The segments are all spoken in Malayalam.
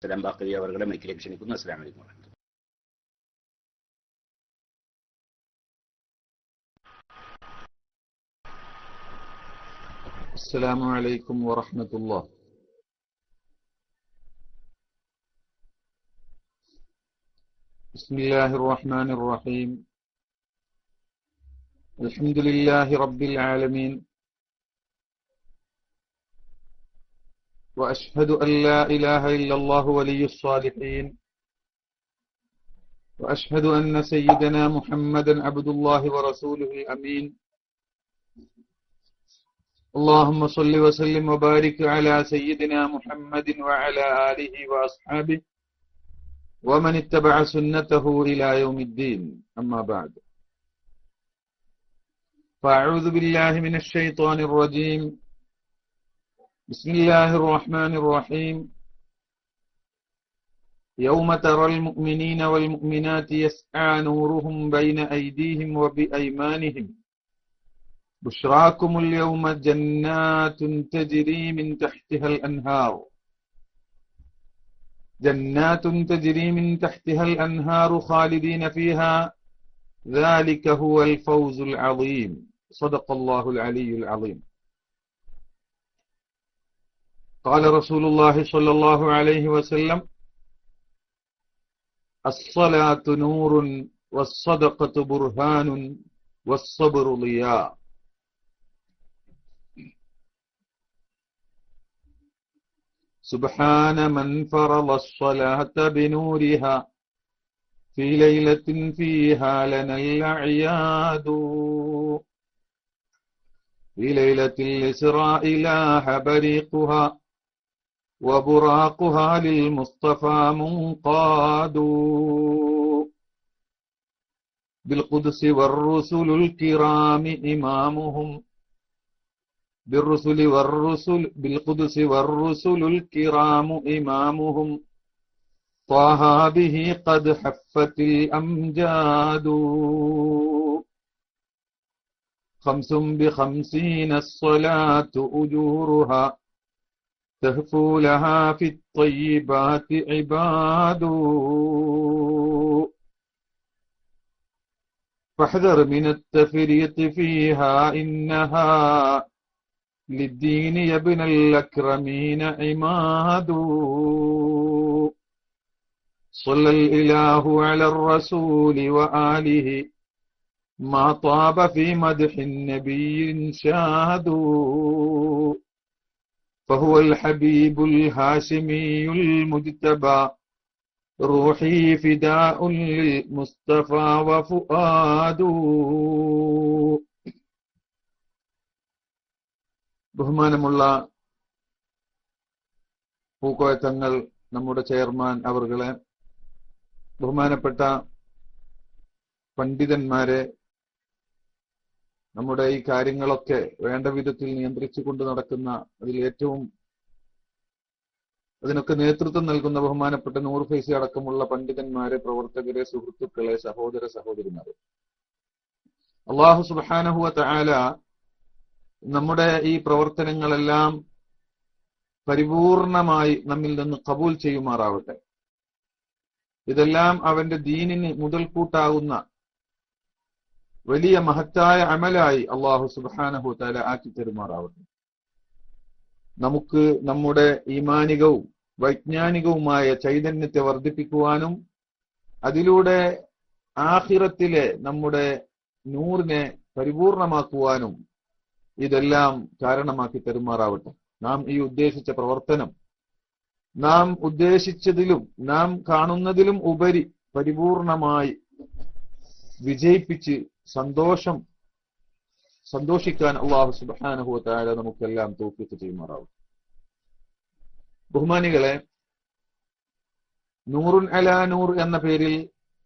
സലാം ബാക്കവി അവരുടെ മൈക്കിലേക്ക് ക്ഷണിക്കുന്നു. അസ്സലാമു അലൈക്കും വറഹ്മത്തുള്ളാഹി. السلام عليكم ورحمة الله. بسم الله الرحمن الرحيم. الحمد لله رب العالمين، وأشهد أن لا إله إلا الله ولي الصالحين، وأشهد أن سيدنا محمدا عبد الله ورسوله الأمين. اللهم صل وسلم وبارك على سيدنا محمد وعلى آله وأصحابه ومن اتبع سنته إلى يوم الدين. أما بعد، فأعوذ بالله من الشيطان الرجيم. بسم الله الرحمن الرحيم. يوم ترى المؤمنين والمؤمنات يسعى نورهم بين أيديهم وبأيمانهم بشراكم اليوم جنات تجري من تحتها الأنهار خالدين فيها ذلك هو الفوز العظيم. صدق الله العلي العظيم. قال رسول الله صلى الله عليه وسلم: الصلاة نور والصدقة برهان والصبر ضياء. سبحان من فرض الصلاة بنورها في ليلة فيها لنا الأعياد، في ليلة الإسراء لاح بريقها وبراقها للمصطفى منقاد، بالقدس والرسل الكرام إمامهم، بالقدس والرسل الكرام إمامهم، طه به قد حفت الأمجاد، 55 الصلاة أجورها تهفو لها في الطيبات عباد، فاحذر من التفريط فيها إنها للدين يا ابن الأكرمين عماد. صلى الإله على الرسول وآله ما طاب في مدح النبي شاد، فهو الحبيب الهاشمي المجتبى روحي فداء للمصطفى وفؤاد. ബഹുമാനമുള്ള പൂക്കോയ തങ്ങൾ, നമ്മുടെ ചെയർമാൻ അവർകളെ, ബഹുമാനപ്പെട്ട പണ്ഡിതന്മാരെ, നമ്മുടെ ഈ കാര്യങ്ങളൊക്കെ വേണ്ട വിധത്തിൽ നിയന്ത്രിച്ചു കൊണ്ട് നടക്കുന്ന, അതിനൊക്കെ നേതൃത്വം നൽകുന്ന ബഹുമാനപ്പെട്ട നൂർ ഫൈസി അടക്കമുള്ള പണ്ഡിതന്മാരെ, പ്രവർത്തകരെ, സുഹൃത്തുക്കളെ, സഹോദര സഹോദരിമാരെ, അല്ലാഹു സുബ്ഹാനഹു വ തആല നമ്മുടെ ഈ പ്രവർത്തനങ്ങളെല്ലാം പരിപൂർണമായി നമ്മിൽ നിന്ന് ഖബൂൽ ചെയ്യുമാറാവട്ടെ. ഇതെല്ലാം അവന്റെ ദീനിന് മുതൽക്കൂട്ടാകുന്ന വലിയ മഹത്തായ അമലായി അല്ലാഹു സുബ്ഹാനഹു വ തആല ആക്കി തരുമാറാവട്ടെ. നമുക്ക് നമ്മുടെ ഈമാനികവും വൈജ്ഞാനികവുമായ ചൈതന്യത്തെ വർദ്ധിപ്പിക്കുവാനും അതിലൂടെ ആഖിറത്തിലെ നമ്മുടെ നൂറിനെ പരിപൂർണമാക്കുവാനും ഇതെല്ലാം കാരണമാക്കി തരുമാറാവട്ടെ. നാം ഈ ഉദ്ദേശിച്ച പ്രവർത്തനം നാം ഉദ്ദേശിച്ചതിലും നാം കാണുന്നതിലും ഉപരി പരിപൂർണമായി വിജയിപ്പിച്ച് സന്തോഷിക്കാൻ അല്ലാഹു സുബ്ഹാനഹു വ തആല നമുക്കെല്ലാം തൗഫീഖ് ചെയ്യുമാറാവട്ടെ. ബഹുമാനികളെ, നൂറുൻ അലാ നൂർ എന്ന പേരിൽ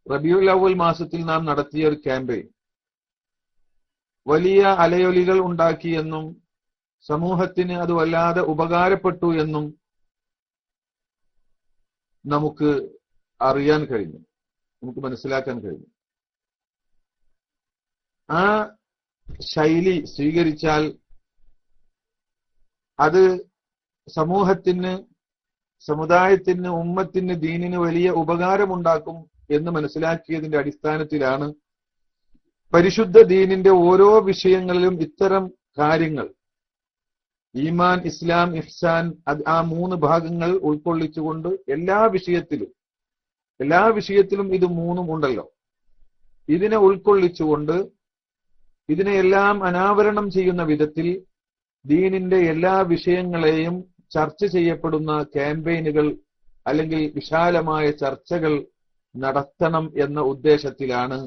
റബീഉൽ അവ്വൽ മാസത്തിൽ നാം നടത്തിയ ഒരു ക്യാമ്പയിൻ വലിയ അലയൊലികൾ ഉണ്ടാക്കിയെന്നും സമൂഹത്തിന് അത് വല്ലാതെ ഉപകാരപ്പെട്ടു എന്നും നമുക്ക് അറിയാൻ കഴിഞ്ഞു, നമുക്ക് മനസ്സിലാക്കാൻ കഴിഞ്ഞു. ആ ശൈലി സ്വീകരിച്ചാൽ അത് സമൂഹത്തിന് സമുദായത്തിന്, ഉമ്മത്തിന്, ദീനിന് വലിയ ഉപകാരമുണ്ടാക്കും എന്ന് മനസ്സിലാക്കിയതിന്റെ അടിസ്ഥാനത്തിലാണ് പരിശുദ്ധ ദീനിന്റെ ഓരോ വിഷയങ്ങളിലും ഇത്തരം കാര്യങ്ങൾ, ഈമാൻ, ഇസ്ലാം, ഇഹ്സാൻ, ആ 3 ഭാഗങ്ങൾ ഉൾക്കൊള്ളിച്ചുകൊണ്ട് എല്ലാ വിഷയത്തിലും ഇത് 3 ഉണ്ടല്ലോ, ഇതിനെ ഉൾക്കൊള്ളിച്ചുകൊണ്ട് ഇതിനെയെല്ലാം അനാവരണം ചെയ്യുന്ന വിധത്തിൽ ദീനിന്റെ എല്ലാ വിഷയങ്ങളെയും ചർച്ച ചെയ്യപ്പെടുന്ന ക്യാമ്പയിനുകൾ അല്ലെങ്കിൽ വിശാലമായ ചർച്ചകൾ നടത്തണം എന്ന ഉദ്ദേശത്തിലാണ്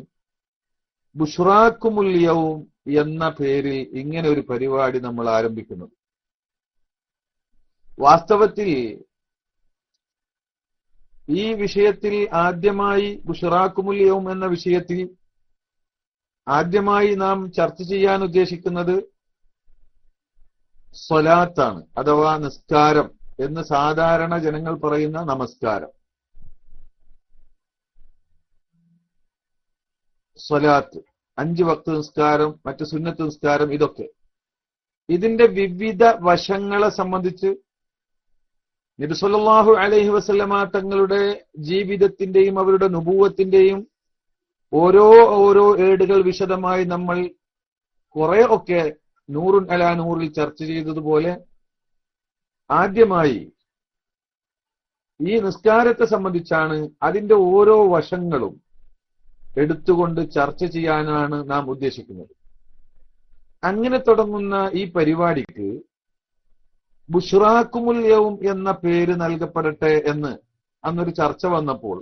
ബുഷ്റാക്കുമുൽ യൗം എന്ന പേരിൽ ഇങ്ങനെ ഒരു പരിപാടി നമ്മൾ ആരംഭിക്കുന്നത്. വാസ്തവത്തിൽ ഈ വിഷയത്തിൽ ആദ്യമായി, ബുഷ്റാക്കുമുൽ യൗം എന്ന വിഷയത്തിൽ ആദ്യമായി നാം ചർച്ച ചെയ്യാൻ ഉദ്ദേശിക്കുന്നത് സ്വലാത്താണ്, അഥവാ നിസ്കാരം എന്ന് സാധാരണ ജനങ്ങൾ പറയുന്ന നമസ്കാരം. സ്വലാത്ത്, 5 വക്ത് നിസ്കാരം, മറ്റ് സുന്നത്ത് നിസ്കാരം, ഇതൊക്കെ ഇതിന്റെ വിവിധ വശങ്ങളെ സംബന്ധിച്ച് നബി സല്ലല്ലാഹു അലൈഹി വസല്ലമ തങ്ങളുടെ ജീവിതത്തിന്റെയും അവരുടെ നുബുവത്തിന്റെയും ഓരോ ഏടുകൾ വിശദമായി നമ്മൾ കുറെ ഒക്കെ നൂറുൻ അലാ നൂറിൽ ചർച്ച ചെയ്തതുപോലെ ആദ്യമായി ഈ നിസ്കാരത്തെ സംബന്ധിച്ചാണ് അതിന്റെ ഓരോ വശങ്ങളും എടുത്തുകൊണ്ട് ചർച്ച ചെയ്യാനാണ് നാം ഉദ്ദേശിക്കുന്നത്. അങ്ങനെ തുടങ്ങുന്ന ഈ പരിപാടിക്ക് ബുഷ്റാക്കുമുൽ യൗം എന്ന പേര് നൽകപ്പെടട്ടെ എന്ന് അന്നൊരു ചർച്ച വന്നപ്പോൾ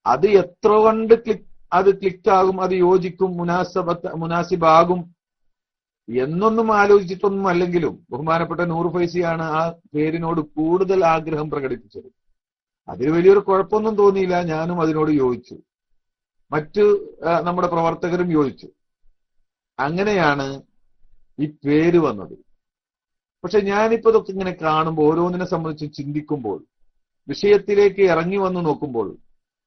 അത് എത്ര കണ്ട് ക്ലിക്കാകും, അത് യോജിക്കും, മുനാസിബാകും എന്നൊന്നും ആലോചിച്ചിട്ടൊന്നും അല്ലെങ്കിലും ബഹുമാനപ്പെട്ട നൂർ ഫൈസിയാണ് ആ പേരിനോട് കൂടുതൽ ആഗ്രഹം പ്രകടിപ്പിച്ചത്. അതിന് വലിയൊരു കുഴപ്പമൊന്നും തോന്നിയില്ല. ഞാനും അതിനോട് യോജിച്ചു, മറ്റ് നമ്മുടെ പ്രവർത്തകരും യോജിച്ചു. അങ്ങനെയാണ് ഈ പേര് വന്നത്. പക്ഷെ ഞാനിപ്പോ ഇതൊക്കെ ഇങ്ങനെ കാണുമ്പോൾ, ഓരോന്നിനെ സംബന്ധിച്ച് ചിന്തിക്കുമ്പോൾ, വിഷയത്തിലേക്ക് ഇറങ്ങി വന്ന് നോക്കുമ്പോൾ,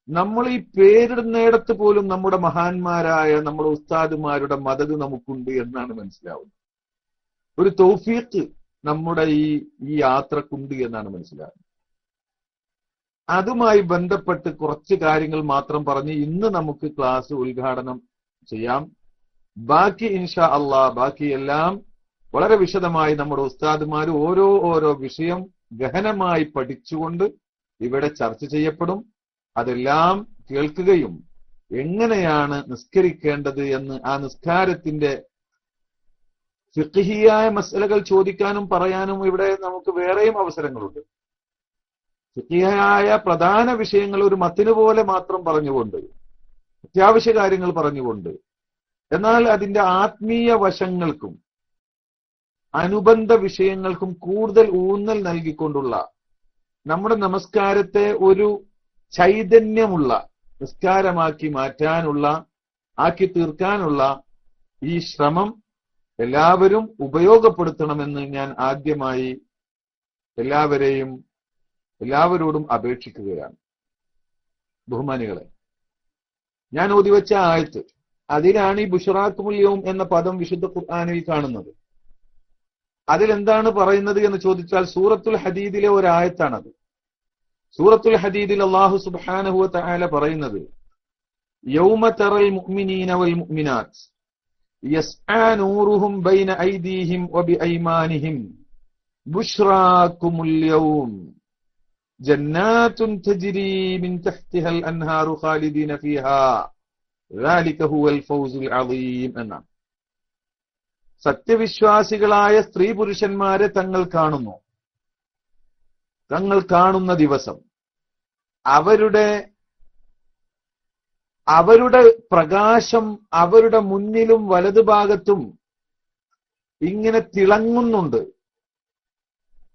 നമ്മൾ ഈ പേരിടുന്നിടത്ത് പോലും നമ്മുടെ മഹാന്മാരായ നമ്മുടെ ഉസ്താദുമാരുടെ മദത് നമുക്കുണ്ട് എന്നാണ് മനസ്സിലാവുന്നത്. ഒരു തൗഫീഖ് നമ്മുടെ ഈ യാത്രക്കുണ്ട് എന്നാണ് മനസ്സിലാവുന്നത്. അതുമായി ബന്ധപ്പെട്ട് കുറച്ച് കാര്യങ്ങൾ മാത്രം പറഞ്ഞ് ഇന്ന് നമുക്ക് ക്ലാസ് ഉദ്ഘാടനം ചെയ്യാം. ബാക്കി ഇൻഷാ അള്ളാഹ്, ബാക്കിയെല്ലാം വളരെ വിശദമായി നമ്മുടെ ഉസ്താദുമാർ ഓരോ വിഷയം ഗഹനമായി പഠിച്ചുകൊണ്ട് ഇവിടെ ചർച്ച ചെയ്യപ്പെടും. അതെല്ലാം കേൾക്കുകയും എങ്ങനെയാണ് നിസ്കരിക്കേണ്ടത് എന്ന്, ആ നിസ്കാരത്തിന്റെ ഫിഖ്ഹിയായ മസലകൾ ചോദിക്കാനും പറയാനും ഇവിടെ നമുക്ക് വേറെയും അവസരങ്ങളുണ്ട്. ഫിഖ്ഹിയായ പ്രധാന വിഷയങ്ങൾ ഒരു മത്തിന് പോലെ മാത്രം പറഞ്ഞുകൊണ്ട്, അത്യാവശ്യ കാര്യങ്ങൾ പറഞ്ഞുകൊണ്ട്, എന്നാൽ അതിന്റെ ആത്മീയ വശങ്ങൾക്കും അനുബന്ധ വിഷയങ്ങൾക്കും കൂടുതൽ ഊന്നൽ നൽകിക്കൊണ്ടുള്ള നമ്മുടെ നമസ്കാരത്തെ ഒരു ചൈതന്യമുള്ള നിസ്കാരമാക്കി മാറ്റാനുള്ള, ആക്കി തീർക്കാനുള്ള ഈ ശ്രമം എല്ലാവരും ഉപയോഗപ്പെടുത്തണമെന്ന് ഞാൻ ആദ്യമായി എല്ലാവരോടും അപേക്ഷിക്കുകയാണ്. ബഹുമാനികളെ, ഞാൻ ഓതിവെച്ച ആയത്ത്, അതിലാണ് ഈ ബുഷ്റാക്കുമുൽ യൗം എന്ന പദം വിശുദ്ധ ഖുർആനിൽ കാണുന്നത്. അതിലെന്താണ് പറയുന്നത് എന്ന് ചോദിച്ചാൽ സൂറത്തുൽ ഹദീദിലെ ഒരു ആയത്താണത്. സൂറത്തുൽ ഹദീദിൽ അല്ലാഹു സുബ്ഹാനഹു വ തആല പറയുന്നത്, യൗമ തറൽ മുഅ്മിനീന വൽ മുഅ്മിനാത്ത് യസ്ആ നൂറുഹും ബൈന ഐദീഹിം വബിഐമാനിഹിം ബുഷ്റാക്കുമുൽ യൗം ജന്നാത്തുൻ തജ്രി മിൻ തഹ്തിഹൽ അൻഹാറു ഖാലിദീന ഫീഹാ ദാലിക ഹുവൽ ഫൗസുൽ അളീം എന്നാണ്. സത്യവിശ്വാസികളായ സ്ത്രീ പുരുഷന്മാരെ തങ്ങൾ കാണുന്ന ദിവസം അവരുടെ പ്രകാശം അവരുടെ മുന്നിലും വലതുഭാഗത്തും ഇങ്ങനെ തിളങ്ങുന്നുണ്ട്,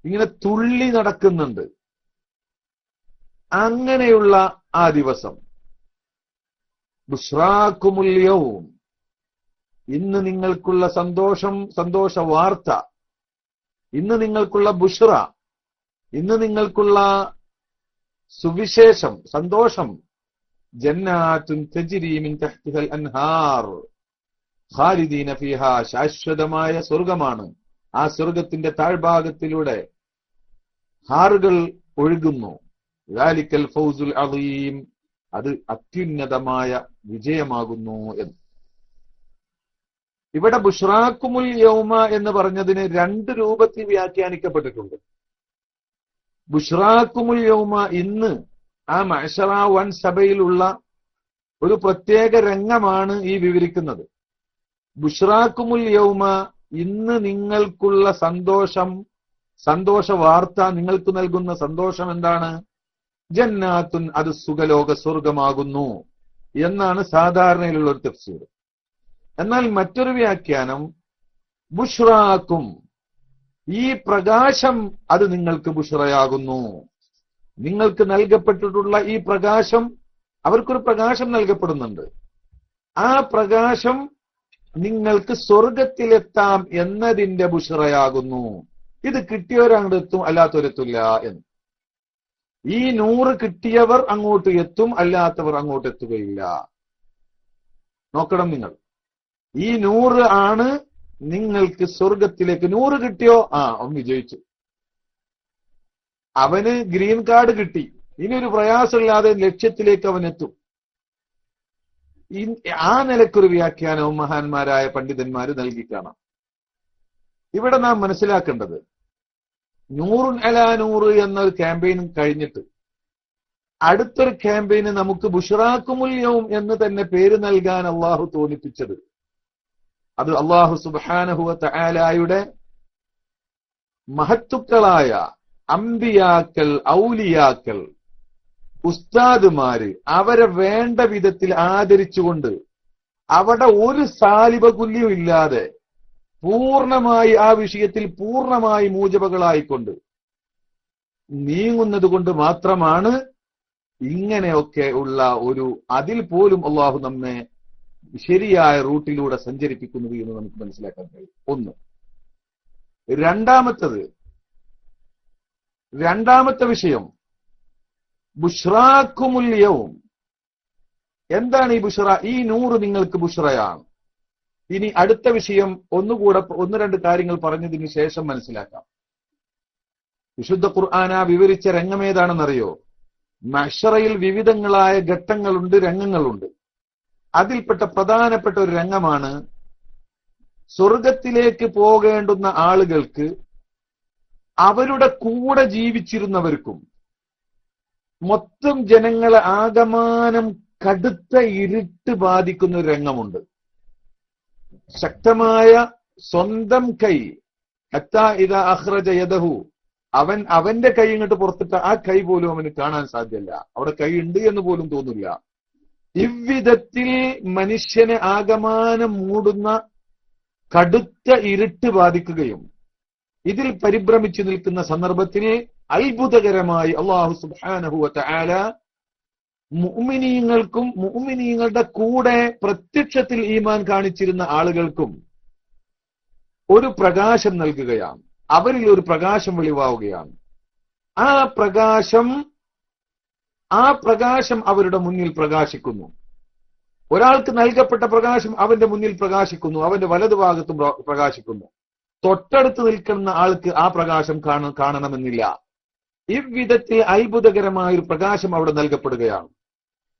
ഇങ്ങനെ തുള്ളി നടക്കുന്നുണ്ട്. അങ്ങനെയുള്ള ആ ദിവസം ബുഷ്റാക്കുമുൽ യൗം, ഇന്ന് നിങ്ങൾക്കുള്ള സന്തോഷ വാർത്ത, ഇന്ന് നിങ്ങൾക്കുള്ള ബുഷ്റ, ഇന്ന് നിങ്ങൾക്കുള്ള സുവിശേഷം, സന്തോഷം, ജന്നാത്തുൻ തജ്രി മിൻ തഹ്തിഹൽ അൻഹാർ ഖാലിദീന ഫീഹാ, ശാശ്വതമായ സ്വർഗമാണ്. ആ സ്വർഗത്തിന്റെ താഴ്ഭാഗത്തിലൂടെ ഹാറുകൾ ഒഴുകുന്നു. ദാലിക്കൽ ഫൗസുൽ അളീം, അത് അത്യുന്നതമായ വിജയമാകുന്നു എന്ന്. ഇവിടെ ബുഷ്റാക്കുമുൽ യൗമ എന്ന് പറഞ്ഞതിന് 2 രൂപത്തിൽ വ്യാഖ്യാനിക്കപ്പെട്ടിട്ടുണ്ട്. ബുഷ്റാക്കുമുൽ യൗമ, ഇന്ന് ആ മഅ്ശറ വൻ സഭയിലുള്ള ഒരു പ്രത്യേക രംഗമാണ് ഈ വിവരിക്കുന്നത്. ബുഷ്റാക്കുമുൽ യൗമ, ഇന്ന് നിങ്ങൾക്കുള്ള സന്തോഷ വാർത്ത, നിങ്ങൾക്ക് നൽകുന്ന സന്തോഷം എന്താണ്? ജന്നാത്തുൻ, അത് സുഖലോക സ്വർഗമാകുന്നു എന്നാണ് സാധാരണയിലുള്ള ഒരു തഫ്സീർ. എന്നാൽ മറ്റൊരു വ്യാഖ്യാനം, ബുഷ്റാക്കും, ഈ പ്രകാശം അത് നിങ്ങൾക്ക് ബുഷ്റയാകുന്നു. നിങ്ങൾക്ക് നൽകപ്പെട്ടിട്ടുള്ള ഈ പ്രകാശം, അവർക്കൊരു പ്രകാശം നൽകപ്പെടുന്നുണ്ട്. ആ പ്രകാശം നിങ്ങൾക്ക് സ്വർഗത്തിലെത്താം എന്നതിന്റെ ബുഷ്റയാകുന്നു. ഇത് കിട്ടിയവരങ്ങോട്ടെത്തും, അല്ലാത്തവരെത്തില്ല എന്ന്. ഈ 100 കിട്ടിയവർ അങ്ങോട്ട് എത്തും, അല്ലാത്തവർ അങ്ങോട്ട് എത്തുകയില്ല. നോക്കണം നിങ്ങൾ, ഈ 100 ആണ് നിങ്ങൾക്ക് സ്വർഗത്തിലേക്ക്. 100 കിട്ടിയോ? അവൻ വിജയിച്ചു, അവന് ഗ്രീൻ കാർഡ് കിട്ടി. ഇനി ഒരു പ്രയാസമില്ലാതെ ലക്ഷ്യത്തിലേക്ക് അവൻ എത്തും. ആ നിലക്കൊരു വ്യാഖ്യാനവും മഹാന്മാരായ പണ്ഡിതന്മാര് നൽകി കാണാം. ഇവിടെ നാം മനസ്സിലാക്കേണ്ടത്, 100 അലാ 100 എന്നൊരു ക്യാമ്പയിൻ കഴിഞ്ഞിട്ട് അടുത്തൊരു ക്യാമ്പയിന് നമുക്ക് ബുഷ്റാക്കുമുൽ യൗം എന്ന് തന്നെ പേര് നൽകാൻ അള്ളാഹു തോന്നിപ്പിച്ചത്, അത് അള്ളാഹു സുബ്ഹാനഹു വ തആലയുടെ മഹത്തുക്കളായ അംബിയാക്കൾ, ഔലിയാക്കൾ, ഉസ്താദുമാര് അവരെ വേണ്ട വിധത്തിൽ ആദരിച്ചുകൊണ്ട് അവിടെ ഒരു സാലിബകുല്യം ഇല്ലാതെ പൂർണ്ണമായി ആ വിഷയത്തിൽ പൂർണ്ണമായി മൂജബകളായിക്കൊണ്ട് നീങ്ങുന്നത് കൊണ്ട് മാത്രമാണ് ഇങ്ങനെയൊക്കെ ഉള്ള ഒരു, അതിൽ പോലും അള്ളാഹു നമ്മെ ശരിയായ റൂട്ടിലൂടെ സഞ്ചരിപ്പിക്കുന്നത് എന്ന് നമുക്ക് മനസ്സിലാക്കാൻ കഴിയും. ഒന്ന്. രണ്ടാമത്തെ വിഷയം, ബുഷ്റാക്കുമുൽ യൗം. എന്താണ് ഈ ബുഷ്റ? ഈ 100 നിങ്ങൾക്ക് ബുഷ്റയാണ്. ഇനി അടുത്ത വിഷയം ഒന്നുകൂടെ 1-2 കാര്യങ്ങൾ പറഞ്ഞതിന് ശേഷം മനസ്സിലാക്കാം. വിശുദ്ധ ഖുർആന വിവരിച്ച രംഗമേതാണെന്നറിയോ? മഹ്ശറയിൽ വിവിധങ്ങളായ ഘട്ടങ്ങളുണ്ട്, രംഗങ്ങളുണ്ട്. അതിൽപ്പെട്ട പ്രധാനപ്പെട്ട ഒരു രംഗമാണ് സ്വർഗത്തിലേക്ക് പോകേണ്ടുന്ന ആളുകൾക്ക് അവരുടെ കൂടെ ജീവിച്ചിരുന്നവർക്കും മൊത്തം ജനങ്ങളെ ആകമാനം കടുത്ത ഇരുട്ട് ബാധിക്കുന്ന ഒരു രംഗമുണ്ട്. ശക്തമായ സ്വന്തം കൈ, ഹത്താ ഇദാ അഖ്റജ യദഹു, അവന്റെ കൈ ഇങ്ങോട്ട് പുറത്തിട്ട ആ കൈ പോലും അവന് കാണാൻ സാധ്യമല്ല, അവിടെ കൈ ഉണ്ട് എന്ന് പോലും തോന്നില്ല. ഇவ்விധത്തിൽ മനുഷ്യനെ ആകമാനം മൂടുന്ന കടുത്ത ഇരുട്ട് ബാധിക്കുകയും ഇതിൽ പരിഭ്രമിച്ചു നിൽക്കുന്ന സന്ദർഭത്തിൽ അത്ഭുതകരമായി അല്ലാഹു സുബ്ഹാനഹു വ തആല മുഅ്മിനീങ്ങൾക്കും മുഅ്മിനീങ്ങളുടെ കൂടെ പ്രത്യക്ഷത്തിൽ ഈമാൻ കാണിച്ചിരുന്ന ആളുകൾക്കും ഒരു പ്രകാശം നൽകുകയാണ്. അവരിൽ ഒരു പ്രകാശം വെളിവാവുകയാണ്. ആ പ്രകാശം അവരുടെ മുന്നിൽ പ്രകാശിക്കുന്നു. ഒരാൾക്ക് നൽകപ്പെട്ട പ്രകാശം അവന്റെ മുന്നിൽ പ്രകാശിക്കുന്നു, അവന്റെ വലതുഭാഗത്തും പ്രകാശിക്കുന്നു. തൊട്ടടുത്ത് നിൽക്കുന്ന ആൾക്ക് ആ പ്രകാശം കാണണമെന്നില്ല. ഇவ்விധത്തിൽ അത്ഭുതകരമായ ഒരു പ്രകാശം അവിടെ നൽകപ്പെടുകയാണ്.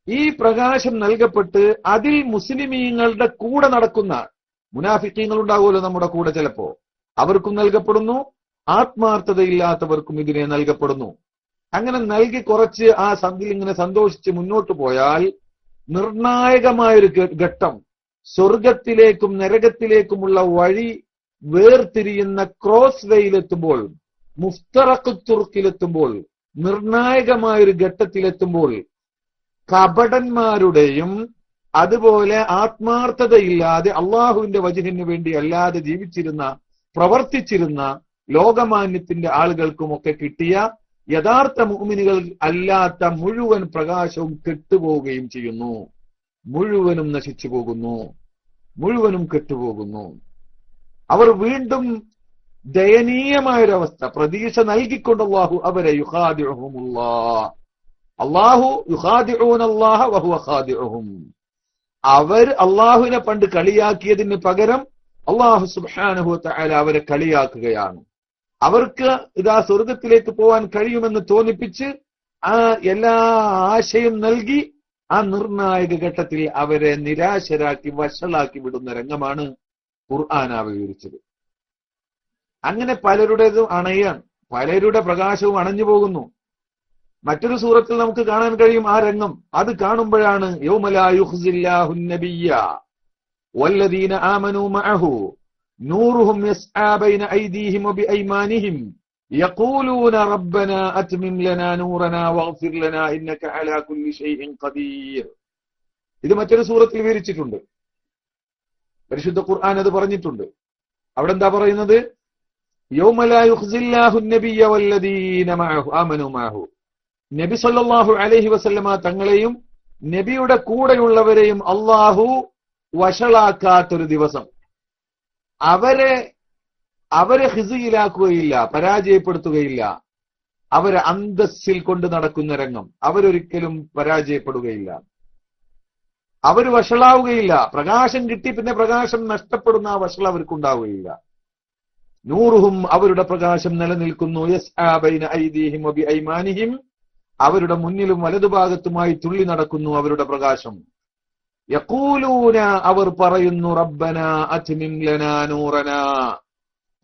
ഈ പ്രകാശം നൽകപ്പെട്ട് അതിൽ മുസ്ലിമീങ്ങളുടെ കൂടെ നടക്കുന്ന മുനാഫിക്കീങ്ങൾ ഉണ്ടാകുമല്ലോ നമ്മുടെ കൂടെ, ചിലപ്പോ അവർക്കും നൽകപ്പെടുന്നു, ആത്മാർത്ഥതയില്ലാത്തവർക്കും ഇതിനെ നൽകപ്പെടുന്നു. അങ്ങനെ നൽകി കുറച്ച് ആ സന്ധിയിൽ ഇങ്ങനെ സന്തോഷിച്ച് മുന്നോട്ട് പോയാൽ നിർണായകമായൊരു ഘട്ടം, സ്വർഗത്തിലേക്കും നരകത്തിലേക്കുമുള്ള വഴി വേർതിരിയുന്ന ക്രോസ് വേയിലെത്തുമ്പോൾ, മുഫ്തറഖ് തുർക്കിലെത്തുമ്പോൾ, നിർണായകമായൊരു ഘട്ടത്തിലെത്തുമ്പോൾ കപടന്മാരുടെയും അതുപോലെ ആത്മാർത്ഥതയില്ലാതെ അള്ളാഹുവിന്റെ വജ്ഹിന് വേണ്ടി അല്ലാതെ ജീവിച്ചിരുന്ന പ്രവർത്തിച്ചിരുന്ന ലോകമാന്യത്തിന്റെ ആളുകൾക്കുമൊക്കെ കിട്ടിയ യഥാർത്ഥ മുഅ്മിനുകൾ അല്ലാത്ത മുഴുവൻ പ്രകാശവും കെട്ടുപോവുകയും ചെയ്യുന്നു. മുഴുവനും നശിച്ചു പോകുന്നു, മുഴുവനും കെട്ടുപോകുന്നു. അവർ വീണ്ടും ദയനീയമായൊരവസ്ഥ പ്രതീക്ഷ നൽകിക്കൊണ്ട് അല്ലാഹു അവരെ അല്ലാഹു യുഖാദിഊനല്ലാഹ വഹുവ ഖാദിഉഹും. അവർ അള്ളാഹുവിനെ പണ്ട് കളിയാക്കിയതിന് പകരം അല്ലാഹു സുബ്ഹാനഹു വ തആല അവരെ കളിയാക്കുകയാണ്. അവർക്ക് ഇതാ സ്വർഗത്തിലേക്ക് പോവാൻ കഴിയുമെന്ന് തോന്നിപ്പിച്ച് ആ എല്ലാ ആശയം നൽകി ആ നിർണായക ഘട്ടത്തിൽ അവരെ നിരാശരാക്കി വഷളാക്കി വിടുന്ന രംഗമാണ് ഖുർആൻ വിവരിച്ചത്. അങ്ങനെ പലരുടേതും അണയാൻ, പലരുടെ പ്രകാശവും അണഞ്ഞു പോകുന്നു. മറ്റൊരു സൂറത്തിൽ നമുക്ക് കാണാൻ കഴിയും ആ രംഗം. അത് കാണുമ്പോഴാണ് യൗമലാ യുഖ്സില്ലാഹു നബിയ്യ വല്ലദീന ആമനൂ മഅഹു നൂറുഹും യസ്ആ ബൈന ഐദീഹിം വബിഐമാനിഹിം യഖൂലൂന റബ്ബനാ അത്മിം ലനാ നൂറനാ വഗ്ഫിർ ലനാ ഇന്നക അലാ കുല്ലി ഷൈഇൻ ഖദീർ. ഇത് മറ്റൊരു സൂറത്തിൽ വിവരിച്ചിട്ടുണ്ട്. പരിശുദ്ധ ഖുർആൻ അത് പറഞ്ഞിട്ടുണ്ട്. അവിടെ എന്താ പറയുന്നത്? യൗമലാ യുഖ്സില്ലാഹു നബിയ്യ വല്ലദീന ആമനൂ മഅഹു. നബി സല്ലല്ലാഹു അലൈഹി വസല്ലമ തങ്ങളെയും നബിയുടെ കൂടെയുള്ളവരെയും അള്ളാഹു വഷളാക്കാത്തൊരു ദിവസം. അവരെ ഹിസിയിലാക്കുകയില്ല, പരാജയപ്പെടുത്തുകയില്ല. അവരെ അന്തസ്സിൽ കൊണ്ട് നടക്കുന്ന രംഗം. അവരൊരിക്കലും പരാജയപ്പെടുകയില്ല, അവർ വഷളാവുകയില്ല. പ്രകാശം കിട്ടി പിന്നെ പ്രകാശം നഷ്ടപ്പെടുന്ന ആ വഷള അവർക്കുണ്ടാവുകയില്ല. നൂറുഹും അവരുടെ പ്രകാശം നിലനിൽക്കുന്നു. യസ്ആ ബൈന ഐദീഹിം വബിഐമാനിഹിം അവരുടെ മുന്നിലും വലതുഭാഗത്തുമായി തുള്ളി നടക്കുന്നു അവരുടെ പ്രകാശം. യഖൂലൂന അവർ പറയുന്നു റബ്ബനാ അത്മിം ലനാ നൂറനാ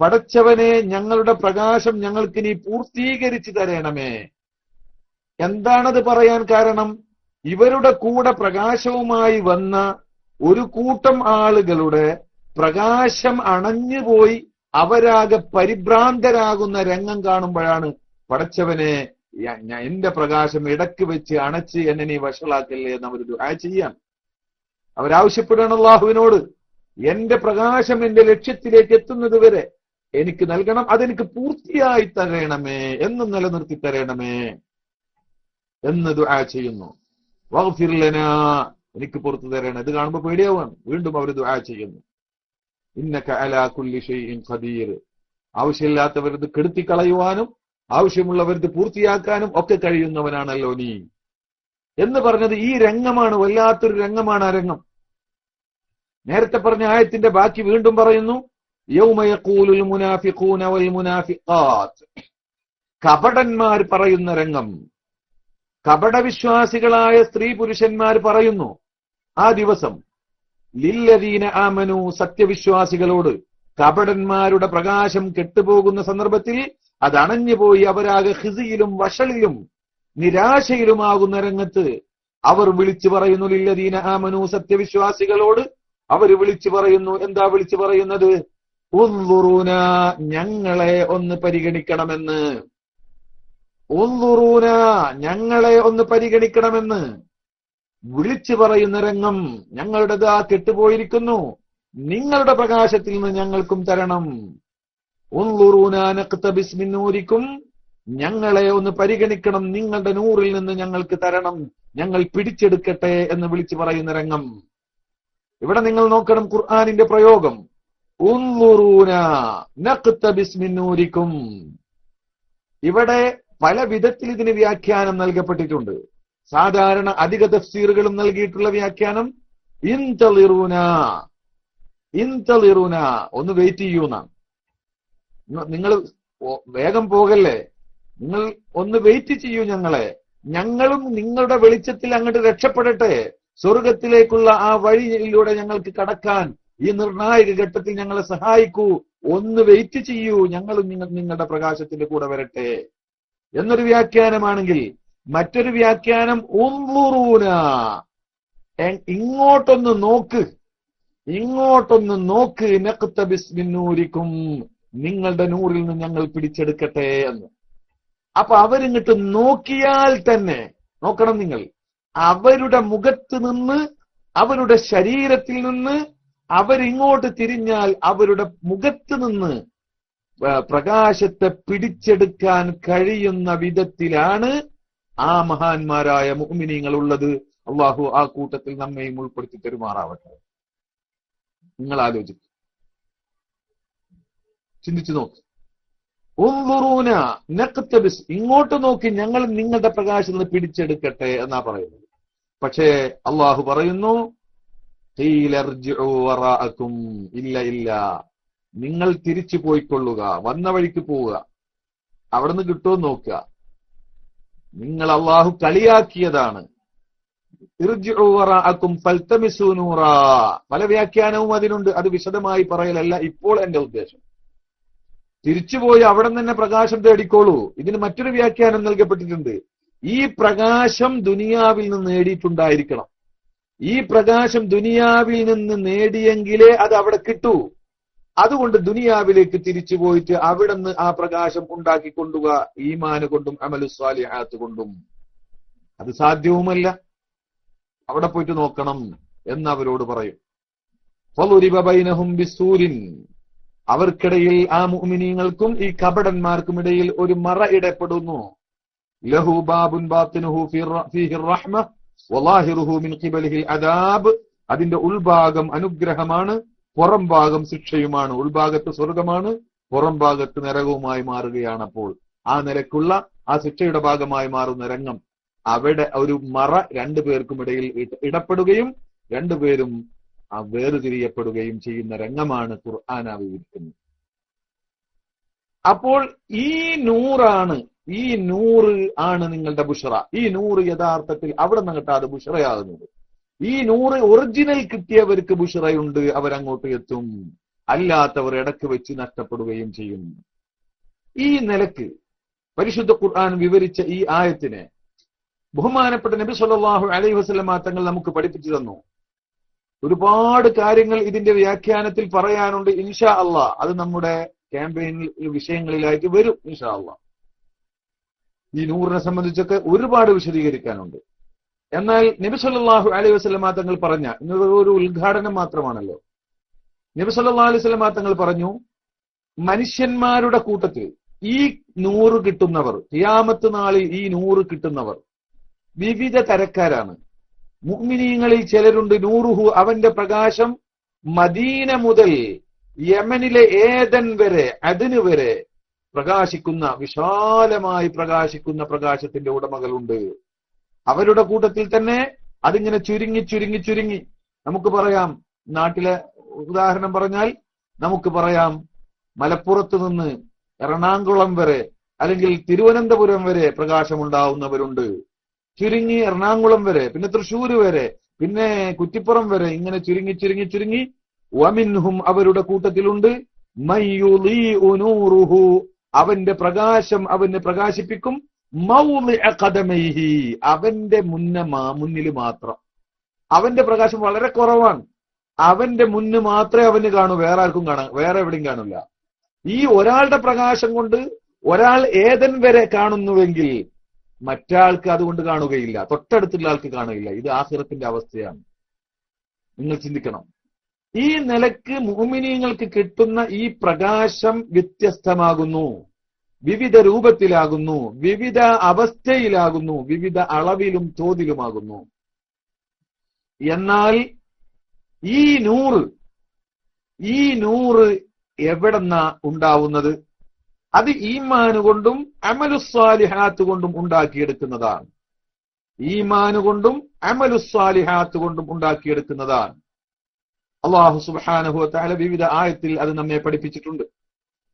പടച്ചവനെ ഞങ്ങളുടെ പ്രകാശം ഞങ്ങൾക്ക് നീ പൂർത്തീകരിച്ചു തരണമേ. എന്താണത് പറയാൻ കാരണം? ഇവരുടെ കൂടെ പ്രകാശവുമായി വന്ന ഒരു കൂട്ടം ആളുകളുടെ പ്രകാശം അണഞ്ഞുപോയി അവരാകെ പരിഭ്രാന്തരാകുന്ന രംഗം കാണുമ്പോഴാണ് പടച്ചവനെ എന്റെ പ്രകാശം ഇടക്ക് വെച്ച് അണച്ച് എന്നെ നീ വഷളാക്കല്ലേ എന്ന് അവർ ദുആ ചെയ്യാൻ അവരാവശ്യപ്പെടുകയാണ് അല്ലാഹുവിനോട്. എന്റെ പ്രകാശം എന്റെ ലക്ഷ്യത്തിലേക്ക് എത്തുന്നത് വരെ എനിക്ക് നൽകണം, അതെനിക്ക് പൂർത്തിയായി തരണമേ, എന്നും നിലനിർത്തി തരണമേ എന്ന് ദുആ ചെയ്യുന്നു. വഗ്ഫിർ ലനാ എനിക്ക് പുറത്തു തരണം. ഇത് കാണുമ്പോൾ പേടിയാവാണ്. വീണ്ടും അവർ ദുആ ചെയ്യുന്നു. ഇന്നക അലാ കുല്ലി ഷൈഇൻ ഖദീർ. ആവശ്യമില്ലാത്തവരത് കെടുത്തിക്കളയുവാനും ആവശ്യമുള്ളവരത് പൂർത്തിയാക്കാനും ഒക്കെ കഴിയുന്നവനാണല്ലോ നീ എന്ന് പറഞ്ഞത് ഈ രംഗമാണ്. വല്ലാത്തൊരു രംഗമാണ് ആ രംഗം. നേരത്തെ പറഞ്ഞ ആയത്തിന്റെ ബാക്കി വീണ്ടും പറയുന്നു. യൗമ യഖൂലുൽ മുനാഫിഖൂന വൽ മുനാഫിഖാത്ത്. കപടന്മാർ പറയുന്ന രംഗം. കപടവിശ്വാസികളായ സ്ത്രീ പുരുഷന്മാർ പറയുന്നു ആ ദിവസം ലില്ലദീന ആമനു സത്യവിശ്വാസികളോട്. കപടന്മാരുടെ പ്രകാശം കെട്ടുപോകുന്ന സന്ദർഭത്തിൽ അത് അണഞ്ഞുപോയി അവരാകെ ഖിസിയിലും വഷളിലും നിരാശയിലുമാകുന്ന രംഗത്ത് അവർ വിളിച്ചു പറയുന്നു ലില്ലദീന ആമനു സത്യവിശ്വാസികളോട് അവർ വിളിച്ചു പറയുന്നു. എന്താ വിളിച്ചു പറയുന്നത്? ഉൻദുറൂന ഞങ്ങളെ ഒന്ന് പരിഗണിക്കണമെന്ന്. ഉൻദുറൂന ഞങ്ങളെ ഒന്ന് പരിഗണിക്കണമെന്ന് വിളിച്ചു പറയുന്ന രംഗം. ഞങ്ങളുടേതാ കെട്ടുപോയിരിക്കുന്നു, നിങ്ങളുടെ പ്രകാശത്തിൽ നിന്ന് ഞങ്ങൾക്കും തരണം. ഉൻദുറൂന നഖ്തബിസ് മിൻ നൂരിക്കും ഞങ്ങളെ ഒന്ന് പരിഗണിക്കണം, നിങ്ങളുടെ നൂറിൽ നിന്ന് ഞങ്ങൾക്ക് തരണം, ഞങ്ങൾ പിടിച്ചെടുക്കട്ടെ എന്ന് വിളിച്ചു പറയുന്ന രംഗം. ഇവിടെ നിങ്ങൾ നോക്കണം ഖുർആനിന്റെ പ്രയോഗം. ഉൻദുറൂന നഖ്തബിസ് മിൻ നൂരിക്കും. ഇവിടെ പല വിധത്തിൽ ഇതിന് വ്യാഖ്യാനം നൽകപ്പെട്ടിട്ടുണ്ട്. സാധാരണ അധിക തഫ്സീറുകളും നൽകിയിട്ടുള്ള വ്യാഖ്യാനം ഇൻതളിറൂന, ഇൻതളിറൂന ഒന്ന് വെയിറ്റ് ചെയ്യൂന്ന. നിങ്ങൾ വേഗം പോകല്ലേ, നിങ്ങൾ ഒന്ന് വെയിറ്റ് ചെയ്യൂ ഞങ്ങളെ, ഞങ്ങളും നിങ്ങളുടെ വെളിച്ചത്തിൽ അങ്ങോട്ട് രക്ഷപ്പെടട്ടെ, സ്വർഗത്തിലേക്കുള്ള ആ വഴിയിലൂടെ ഞങ്ങൾക്ക് കടക്കാൻ ഈ നിർണായക ഘട്ടത്തിൽ ഞങ്ങളെ സഹായിക്കൂ, ഒന്ന് വെയിറ്റ് ചെയ്യൂ, ഞങ്ങളും നിങ്ങളുടെ പ്രകാശത്തിന്റെ കൂടെ വരട്ടെ എന്നൊരു വ്യാഖ്യാനമാണെങ്കിൽ, മറ്റൊരു വ്യാഖ്യാനം ഉൻദുറൂന ഇങ്ങോട്ടൊന്ന് നോക്ക്, ഇങ്ങോട്ടൊന്ന് നോക്ക്, നഖ്തബിസ് മിൻ നൂരിക്കും നിങ്ങളുടെ നൂറിൽ നിന്ന് ഞങ്ങൾ പിടിച്ചെടുക്കട്ടെ എന്ന്. അപ്പൊ അവരിങ്ങോട്ട് നോക്കിയാൽ തന്നെ, നോക്കണം നിങ്ങൾ, അവരുടെ മുഖത്ത് നിന്ന് അവരുടെ ശരീരത്തിൽ നിന്ന് അവരിങ്ങോട്ട് തിരിഞ്ഞാൽ അവരുടെ മുഖത്ത് നിന്ന് പ്രകാശത്തെ പിടിച്ചെടുക്കാൻ കഴിയുന്ന വിധത്തിലാണ് ആ മഹാന്മാരായ മുഅ്മിനീങ്ങൾ ഉള്ളത്. അള്ളാഹു ആ കൂട്ടത്തിൽ നമ്മയും ഉൾപ്പെടുത്തി പെരുമാറാവട്ടെ. നിങ്ങൾ ആലോചിക്കും, ചിന്തിച്ചു നോക്ക്. ഉൻദുറൂന നഖ്തബിസ് ഇങ്ങോട്ട് നോക്കി ഞങ്ങൾ നിങ്ങളുടെ പ്രകാശത്തിൽ നിന്ന് പിടിച്ചെടുക്കട്ടെ എന്നാ പറയുന്നത്. പക്ഷേ അള്ളാഹു പറയുന്നു ഇല്ല ഇല്ല, നിങ്ങൾ തിരിച്ചു പോയിക്കൊള്ളുക, വന്ന വഴിക്ക് പോവുക. അവിടുന്ന് കിട്ടുമോ നോക്കുക. നിങ്ങൾ അള്ളാഹു കളിയാക്കിയതാണ്. ഇർജിഉ വറാഅക്കും ഫൽതമിസൂ നൂറാ. പല വ്യാഖ്യാനവും അതിനുണ്ട്. അത് വിശദമായി പറയലല്ല ഇപ്പോൾ എന്റെ ഉദ്ദേശം. തിരിച്ചുപോയി അവിടെ തന്നെ പ്രകാശം തേടിക്കോളൂ. ഇതിന് മറ്റൊരു വ്യാഖ്യാനം നൽകപ്പെട്ടിട്ടുണ്ട്. ഈ പ്രകാശം ദുനിയാവിൽ നിന്ന് നേടിയിട്ടുണ്ടായിരിക്കണം. ഈ പ്രകാശം ദുനിയാവിൽ നിന്ന് നേടിയെങ്കിലേ അത് അവിടെ കിട്ടൂ. അതുകൊണ്ട് ദുനിയാവിലേക്ക് തിരിച്ചു പോയിട്ട് അവിടെ നിന്ന് ആ പ്രകാശം ഉണ്ടാക്കിക്കൊണ്ടുക ഈമാന് കൊണ്ടും അമലുസ്വാലിഹാത്ത് കൊണ്ടും. അത് സാധ്യവുമല്ല. അവിടെ പോയിട്ട് നോക്കണം എന്ന് അവരോട് പറയും. ഫളുരിബ ബൈനഹും ബിസ്സൂരിൻ. അവർക്കിടയിൽ, ആ മുഅ്മിനീങ്ങൾക്കും ഈ കപടന്മാർക്കും ഇടയിൽ ഒരു മറ ഇടപെടുന്നു. ലഹു ബാബുൻ ബാത്തിനുഹു ഫീഹി റഹ്മ വലാഹിറുഹു മിൻ ഖിബലിഹിൽ അദാബ്. അതിന്റെ ഉൾഭാഗം അനുഗ്രഹമാണ്, പുറം ഭാഗം ശിക്ഷയുമാണ്. ഉൾഭാഗത്ത് സ്വർഗമാണ്, പുറം ഭാഗത്ത് നരകവുമായി മാറുകയാണ്. അപ്പോൾ ആ നിലക്കുള്ള ആ ശിക്ഷയുടെ ഭാഗമായി മാറുന്ന രംഗം, അവിടെ ഒരു മറ രണ്ടുപേർക്കും ഇടയിൽ ഇടപെടുകയും രണ്ടുപേരും വേർതിരിയപ്പെടുകയും ചെയ്യുന്ന രംഗമാണ് ഖുർആൻ വിവരിക്കുന്നത്. അപ്പോൾ ഈ നൂറാണ്, ഈ നൂറ് ആണ് നിങ്ങളുടെ ബുഷറ. ഈ നൂറ് യഥാർത്ഥത്തിൽ അവിടെ നിന്നിട്ട് അത് ബുഷറയാകുന്നത്. ഈ നൂറ് ഒറിജിനൽ കിട്ടിയവർക്ക് ബുഷറയുണ്ട്, അവരങ്ങോട്ട് എത്തും. അല്ലാത്തവർ ഇടക്ക് വെച്ച് നഷ്ടപ്പെടുകയും ചെയ്യും. ഈ നിലക്ക് പരിശുദ്ധ ഖുർആൻ വിവരിച്ച ഈ ആയത്തിനെ ബഹുമാനപ്പെട്ട നബി സല്ലല്ലാഹു അലൈഹി വസല്ലം തങ്ങൾ നമുക്ക് പഠിപ്പിച്ചു തന്നു. ഒരുപാട് കാര്യങ്ങൾ ഇതിന്റെ വ്യാഖ്യാനത്തിൽ പറയാനുണ്ട്. ഇൻഷാ അള്ളാഹ് അത് നമ്മുടെ ക്യാമ്പയിനിൽ വിഷയങ്ങളിലായിട്ട് വരും. ഇൻഷാ അള്ളാഹ് ഈ നൂറിനെ സംബന്ധിച്ചൊക്കെ ഒരുപാട് വിശദീകരിക്കാനുണ്ട്. എന്നാൽ നബി സല്ലല്ലാഹു അലൈഹി വസല്ലം തങ്ങൾ പറഞ്ഞ, ഒരു ഉദ്ഘാടനം മാത്രമാണല്ലോ. നബി സല്ലല്ലാഹു അലൈഹി വസല്ലം തങ്ങൾ പറഞ്ഞു, മനുഷ്യന്മാരുടെ കൂട്ടത്തിൽ ഈ നൂറ് കിട്ടുന്നവർ, ഖിയാമത്ത് നാളിൽ ഈ നൂറ് കിട്ടുന്നവർ വിവിധ തരക്കാരാണ്. മുഅ്മിനീങ്ങളിൽ ചിലരുണ്ട്, നൂറുഹു അവന്റെ പ്രകാശം മദീന മുതൽ യമനിലെ ഏദൻ വരെ, അദ്ന് വരെ പ്രകാശിക്കുന്ന, വിശാലമായി പ്രകാശിക്കുന്ന പ്രകാശത്തിന്റെ ഉടമകളുണ്ട്. അവരുടെ കൂട്ടത്തിൽ തന്നെ അതിങ്ങനെ ചുരുങ്ങി ചുരുങ്ങി ചുരുങ്ങി, നമുക്ക് പറയാം, നാട്ടിലെ ഉദാഹരണം പറഞ്ഞാൽ നമുക്ക് പറയാം, മലപ്പുറത്ത് നിന്ന് എറണാകുളം വരെ അല്ലെങ്കിൽ തിരുവനന്തപുരം വരെ പ്രകാശമുണ്ടാവുന്നവരുണ്ട്. ചുരുങ്ങി എറണാകുളം വരെ, പിന്നെ തൃശ്ശൂർ വരെ, പിന്നെ കുറ്റിപ്പുറം വരെ, ഇങ്ങനെ ചുരുങ്ങി ചുരുങ്ങി ചുരുങ്ങി. വമിൻഹും അവരുടെ കൂട്ടത്തിലുണ്ട് മയ്യുളീഉ നൂറുഹു അവന്റെ പ്രകാശം അവനെ പ്രകാശിപ്പിക്കും മൗളിഅ ഖദമൈഹി അവന്റെ മുന്നിൽ മാത്രം. അവന്റെ പ്രകാശം വളരെ കുറവാണ്. അവന്റെ മുന്ന് മാത്രമേ അവന് കാണൂ, വേറെ ആർക്കും കാണാൻ, വേറെ എവിടെയും കാണില്ല. ഈ ഒരാളുടെ പ്രകാശം കൊണ്ട് ഒരാൾ ഏദൻ വരെ കാണുന്നുവെങ്കിൽ മറ്റാൾക്ക് അതുകൊണ്ട് കാണുകയില്ല, തൊട്ടടുത്തുള്ള ആൾക്ക് കാണുകയില്ല. ഇത് ആഖിറത്തിന്റെ അവസ്ഥയാണ്. നിങ്ങൾ ചിന്തിക്കണം. ഈ നിലക്ക് മുഅ്മിനീങ്ങൾക്ക് കിട്ടുന്ന ഈ പ്രകാശം വ്യത്യസ്തമാകുന്നു, വിവിധ രൂപത്തിലാകുന്നു, വിവിധ അവസ്ഥയിലാകുന്നു, വിവിധ അളവിലും തോതിലുമാകുന്നു. എന്നാൽ ഈ നൂറ് എവിടെന്നാ ഉണ്ടാവുന്നത്? അത് ഈമാന് കൊണ്ടും അമലുസ്സാലിഹാത്ത് കൊണ്ടും ഉണ്ടാക്കിയെടുക്കുന്നതാണ്. ഈമാന് കൊണ്ടും അമലുസ്സാലിഹാത്ത് കൊണ്ടും ഉണ്ടാക്കിയെടുക്കുന്നതാണ്. അല്ലാഹു സുബ്ഹാനഹു വ തആല വിവിധ ആയത്തിൽ അത് നമ്മെ പഠിപ്പിച്ചിട്ടുണ്ട്.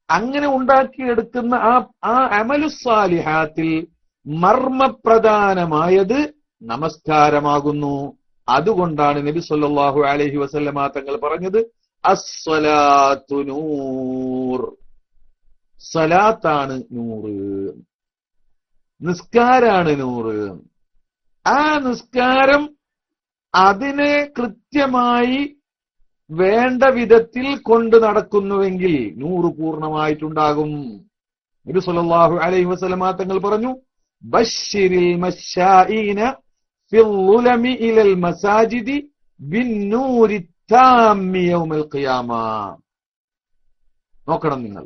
അങ്ങനെ ഉണ്ടാക്കിയെടുക്കുന്ന ആ അമലുസ്സാലിഹാത്തിൽ മർമ്മപ്രധാനമായത് നമസ്കാരമാകുന്നു. അതുകൊണ്ടാണ് നബി സല്ലല്ലാഹു അലൈഹി വസല്ലമ തങ്ങൾ പറഞ്ഞത്, അസ്സലാത്തു നൂർ, സലാത്താണ് നൂറ്, നിസ്കാരാണ് നൂറ്. ആ നിസ്കാരം അതിനെ കൃത്യമായി വേണ്ട വിധത്തിൽ കൊണ്ട് നടക്കുന്നുവെങ്കിൽ നൂറ് പൂർണ്ണമായിട്ടുണ്ടാകും. നബി സല്ലല്ലാഹു അലൈഹി വസല്ലമ തങ്ങൾ പറഞ്ഞു, ബശ്ശിരിൽ മശാഈന ഫിൽ ളുലമി ഇലൽ മസാജിദി ബിന്നൂരി താമ്മി യൗമൽ ഖിയാമ. നോക്കണം നിങ്ങൾ,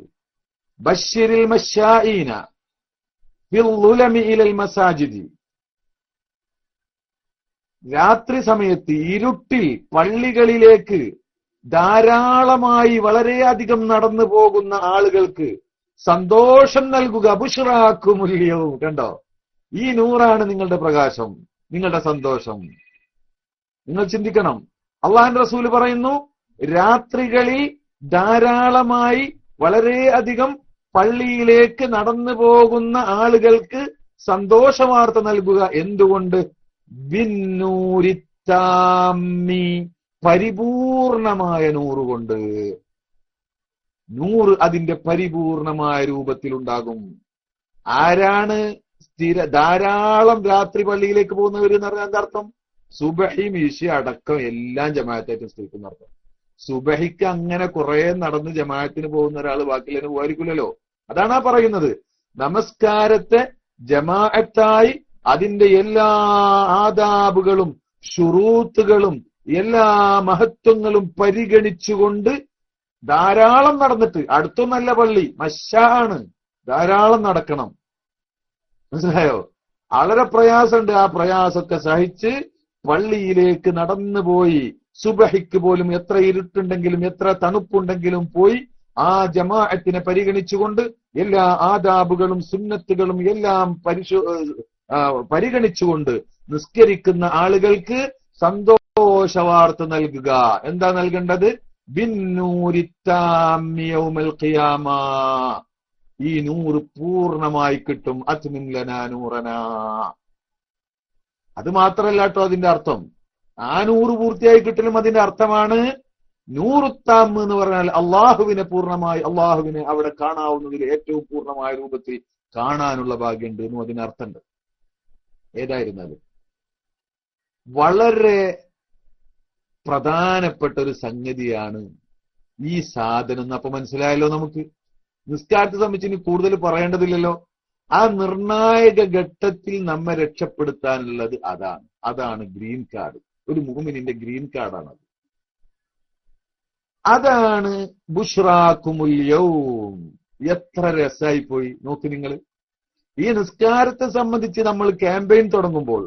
ബശ്ശിരിൽ മശാഈന ഫിൽ ളുലമി ഇലൽ മസാജിദി. രാത്രി സമയത്ത് ഇരുട്ടിൽ പള്ളികളിലേക്ക് ധാരാളമായി വളരെയധികം നടന്നു പോകുന്ന ആളുകൾക്ക് സന്തോഷം നൽകുക. ബുശ്റാക്കുമുല്യവും. കണ്ടോ, ഈ നൂറാണ് നിങ്ങളുടെ പ്രകാശം, നിങ്ങളുടെ സന്തോഷം. നിങ്ങൾ ചിന്തിക്കണം. അള്ളാഹുവിന്റെ റസൂല് പറയുന്നു, രാത്രികളിൽ ധാരാളമായി വളരെയധികം പള്ളിയിലേക്ക് നടന്നു പോകുന്ന ആളുകൾക്ക് സന്തോഷവാർത്ത നൽകുക. എന്തുകൊണ്ട്? ബിന്നൂരിത്താമി, പരിപൂർണമായ നൂറുകൊണ്ട്. നൂറ് അതിന്റെ പരിപൂർണമായ രൂപത്തിലുണ്ടാകും. ആരാണ് ധാരാളം രാത്രി പള്ളിയിലേക്ക് പോകുന്നവർ എന്ന് പറഞ്ഞാൽ എന്താ അർത്ഥം? സുബഹി ഇശ അടക്കം എല്ലാം ജമാഅത്തായിട്ട് നിസ്കരിക്കുന്ന അർത്ഥം. സുബഹിക്ക് അങ്ങനെ കുറെ നടന്ന് ജമാഅത്തിന് പോകുന്ന ഒരാൾ ബാക്കിയുള്ളതിന് പോകാതിരിക്കില്ലല്ലോ. അതാണ് ആ പറയുന്നത്. നമസ്കാരത്തെ ജമാഅത്തായി അതിന്റെ എല്ലാ ആദാബുകളും ശുറൂത്തുകളും എല്ലാ മഹത്വങ്ങളും പരിഗണിച്ചുകൊണ്ട് ധാരാളം നടന്നിട്ട്, അടുത്തൊന്നല്ല പള്ളി, മശാണ്, ധാരാളം നടക്കണം. മനസ്സിലായോ? വളരെ പ്രയാസമുണ്ട്. ആ പ്രയാസമൊക്കെ സഹിച്ച് പള്ളിയിലേക്ക് നടന്നു പോയി, സുബഹിക്ക് പോലും എത്ര ഇരുട്ടുണ്ടെങ്കിലും എത്ര തണുപ്പുണ്ടെങ്കിലും പോയി ആ ജമാഅത്തിനെ പരിഗണിച്ചുകൊണ്ട് എല്ലാ ആദാബുകളും സുന്നത്തുകളും എല്ലാം പരിഗണിച്ചുകൊണ്ട് നിസ്കരിക്കുന്ന ആളുകൾക്ക് സന്തോഷവാർത്ത നൽകുക. എന്താ നൽകേണ്ടത്? ബിന്നൂരിത്താമി യൗമൽ ഖിയാമ, ഈ നൂറ് പൂർണ്ണമായി കിട്ടും. അത്മിൻ ലനാ നൂറനാ. അത് മാത്രല്ല കേട്ടോ അതിന്റെ അർത്ഥം. ആ നൂറ് പൂർത്തിയായി കിട്ടലും അതിന്റെ അർത്ഥമാണ് നൂറുത്താം എന്ന് പറഞ്ഞാൽ അള്ളാഹുവിനെ പൂർണ്ണമായി, അള്ളാഹുവിനെ അവിടെ കാണാവുന്നതിൽ ഏറ്റവും പൂർണ്ണമായ രൂപത്തിൽ കാണാനുള്ള ഭാഗ്യമുണ്ട് എന്നും അതിനർത്ഥമുണ്ട്. ഏതായിരുന്നാലും വളരെ പ്രധാനപ്പെട്ട ഒരു സംഗതിയാണ് ഈ സാധനം. അപ്പൊ മനസ്സിലായല്ലോ നമുക്ക്. നിസ്കാരത്തെ സംബന്ധിച്ച് ഇനി കൂടുതൽ പറയേണ്ടതില്ലല്ലോ. ആ നിർണായക ഘട്ടത്തിൽ നമ്മെ രക്ഷപ്പെടുത്താനുള്ളത് അതാണ് ഗ്രീൻ കാർഡ്. ഒരു മുഅ്മിനിന്റെ ഗ്രീൻ കാർഡാണത്. അതാണ് ബുഷ്റാക്കുമുൽ യൗം. എത്ര രസമായി പോയി നോക്ക് നിങ്ങൾ. ഈ നിസ്കാരത്തെ സംബന്ധിച്ച് നമ്മൾ ക്യാമ്പയിൻ തുടങ്ങുമ്പോൾ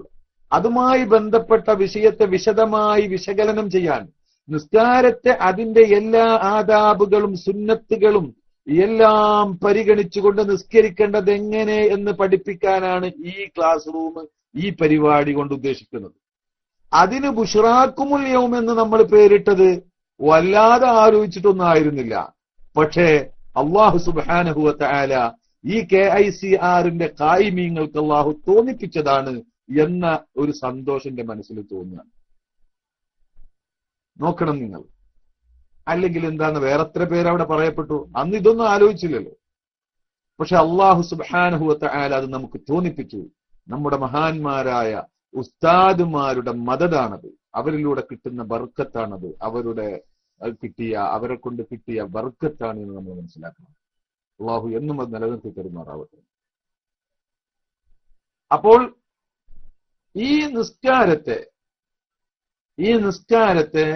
അതുമായി ബന്ധപ്പെട്ട വിഷയത്തെ വിശദമായി വിശകലനം ചെയ്യാൻ, നിസ്കാരത്തെ അതിന്റെ എല്ലാ ആദാബുകളും സുന്നത്തുകളും എല്ലാം പരിഗണിച്ചുകൊണ്ട് നിസ്കരിക്കേണ്ടത് എങ്ങനെ എന്ന് പഠിപ്പിക്കാനാണ് ഈ ക്ലാസ് റൂം, ഈ പരിപാടി കൊണ്ട് ഉദ്ദേശിക്കുന്നത്. അതിന് ബുഷ്റാക്കുമുൽ യൗം എന്ന് നമ്മൾ പേരിട്ടത് വല്ലാതെ ആലോചിച്ചിട്ടൊന്നും ആയിരുന്നില്ല. പക്ഷേ അല്ലാഹു സുബ്ഹാനഹു വ തആല ഈ KICR-ന്റെ ഖായിമീങ്ങൾക്ക് അല്ലാഹു തോന്നിപ്പിച്ചതാണ് എന്ന ഒരു സന്തോഷം എന്റെ മനസ്സിൽ തോന്നുകയാണ്. നോക്കണം നിങ്ങൾ. അല്ലെങ്കിൽ എന്താന്ന് വേറെ എത്ര പേര് അവിടെ പറയപ്പെട്ടു. അന്ന് ഇതൊന്നും ആലോചിച്ചില്ലല്ലോ. പക്ഷെ അല്ലാഹു സുബ്ഹാനഹു വ തആല അത് നമുക്ക് തോന്നിപ്പിച്ചു. നമ്മുടെ മഹാന്മാരായ ഉസ്താദുമാരുടെ മദദാണത്. അവരിലൂടെ കിട്ടുന്ന ബർക്കത്താണത്. അവരെ കൊണ്ട് കിട്ടിയ ബർക്കത്താണ് എന്ന് നമ്മൾ മനസ്സിലാക്കണം. അല്ലാഹു എന്നും അത് നിലനിർത്തി തരുമാറാവട്ടെ. അപ്പോൾ ഈ നിസ്കാരത്തെ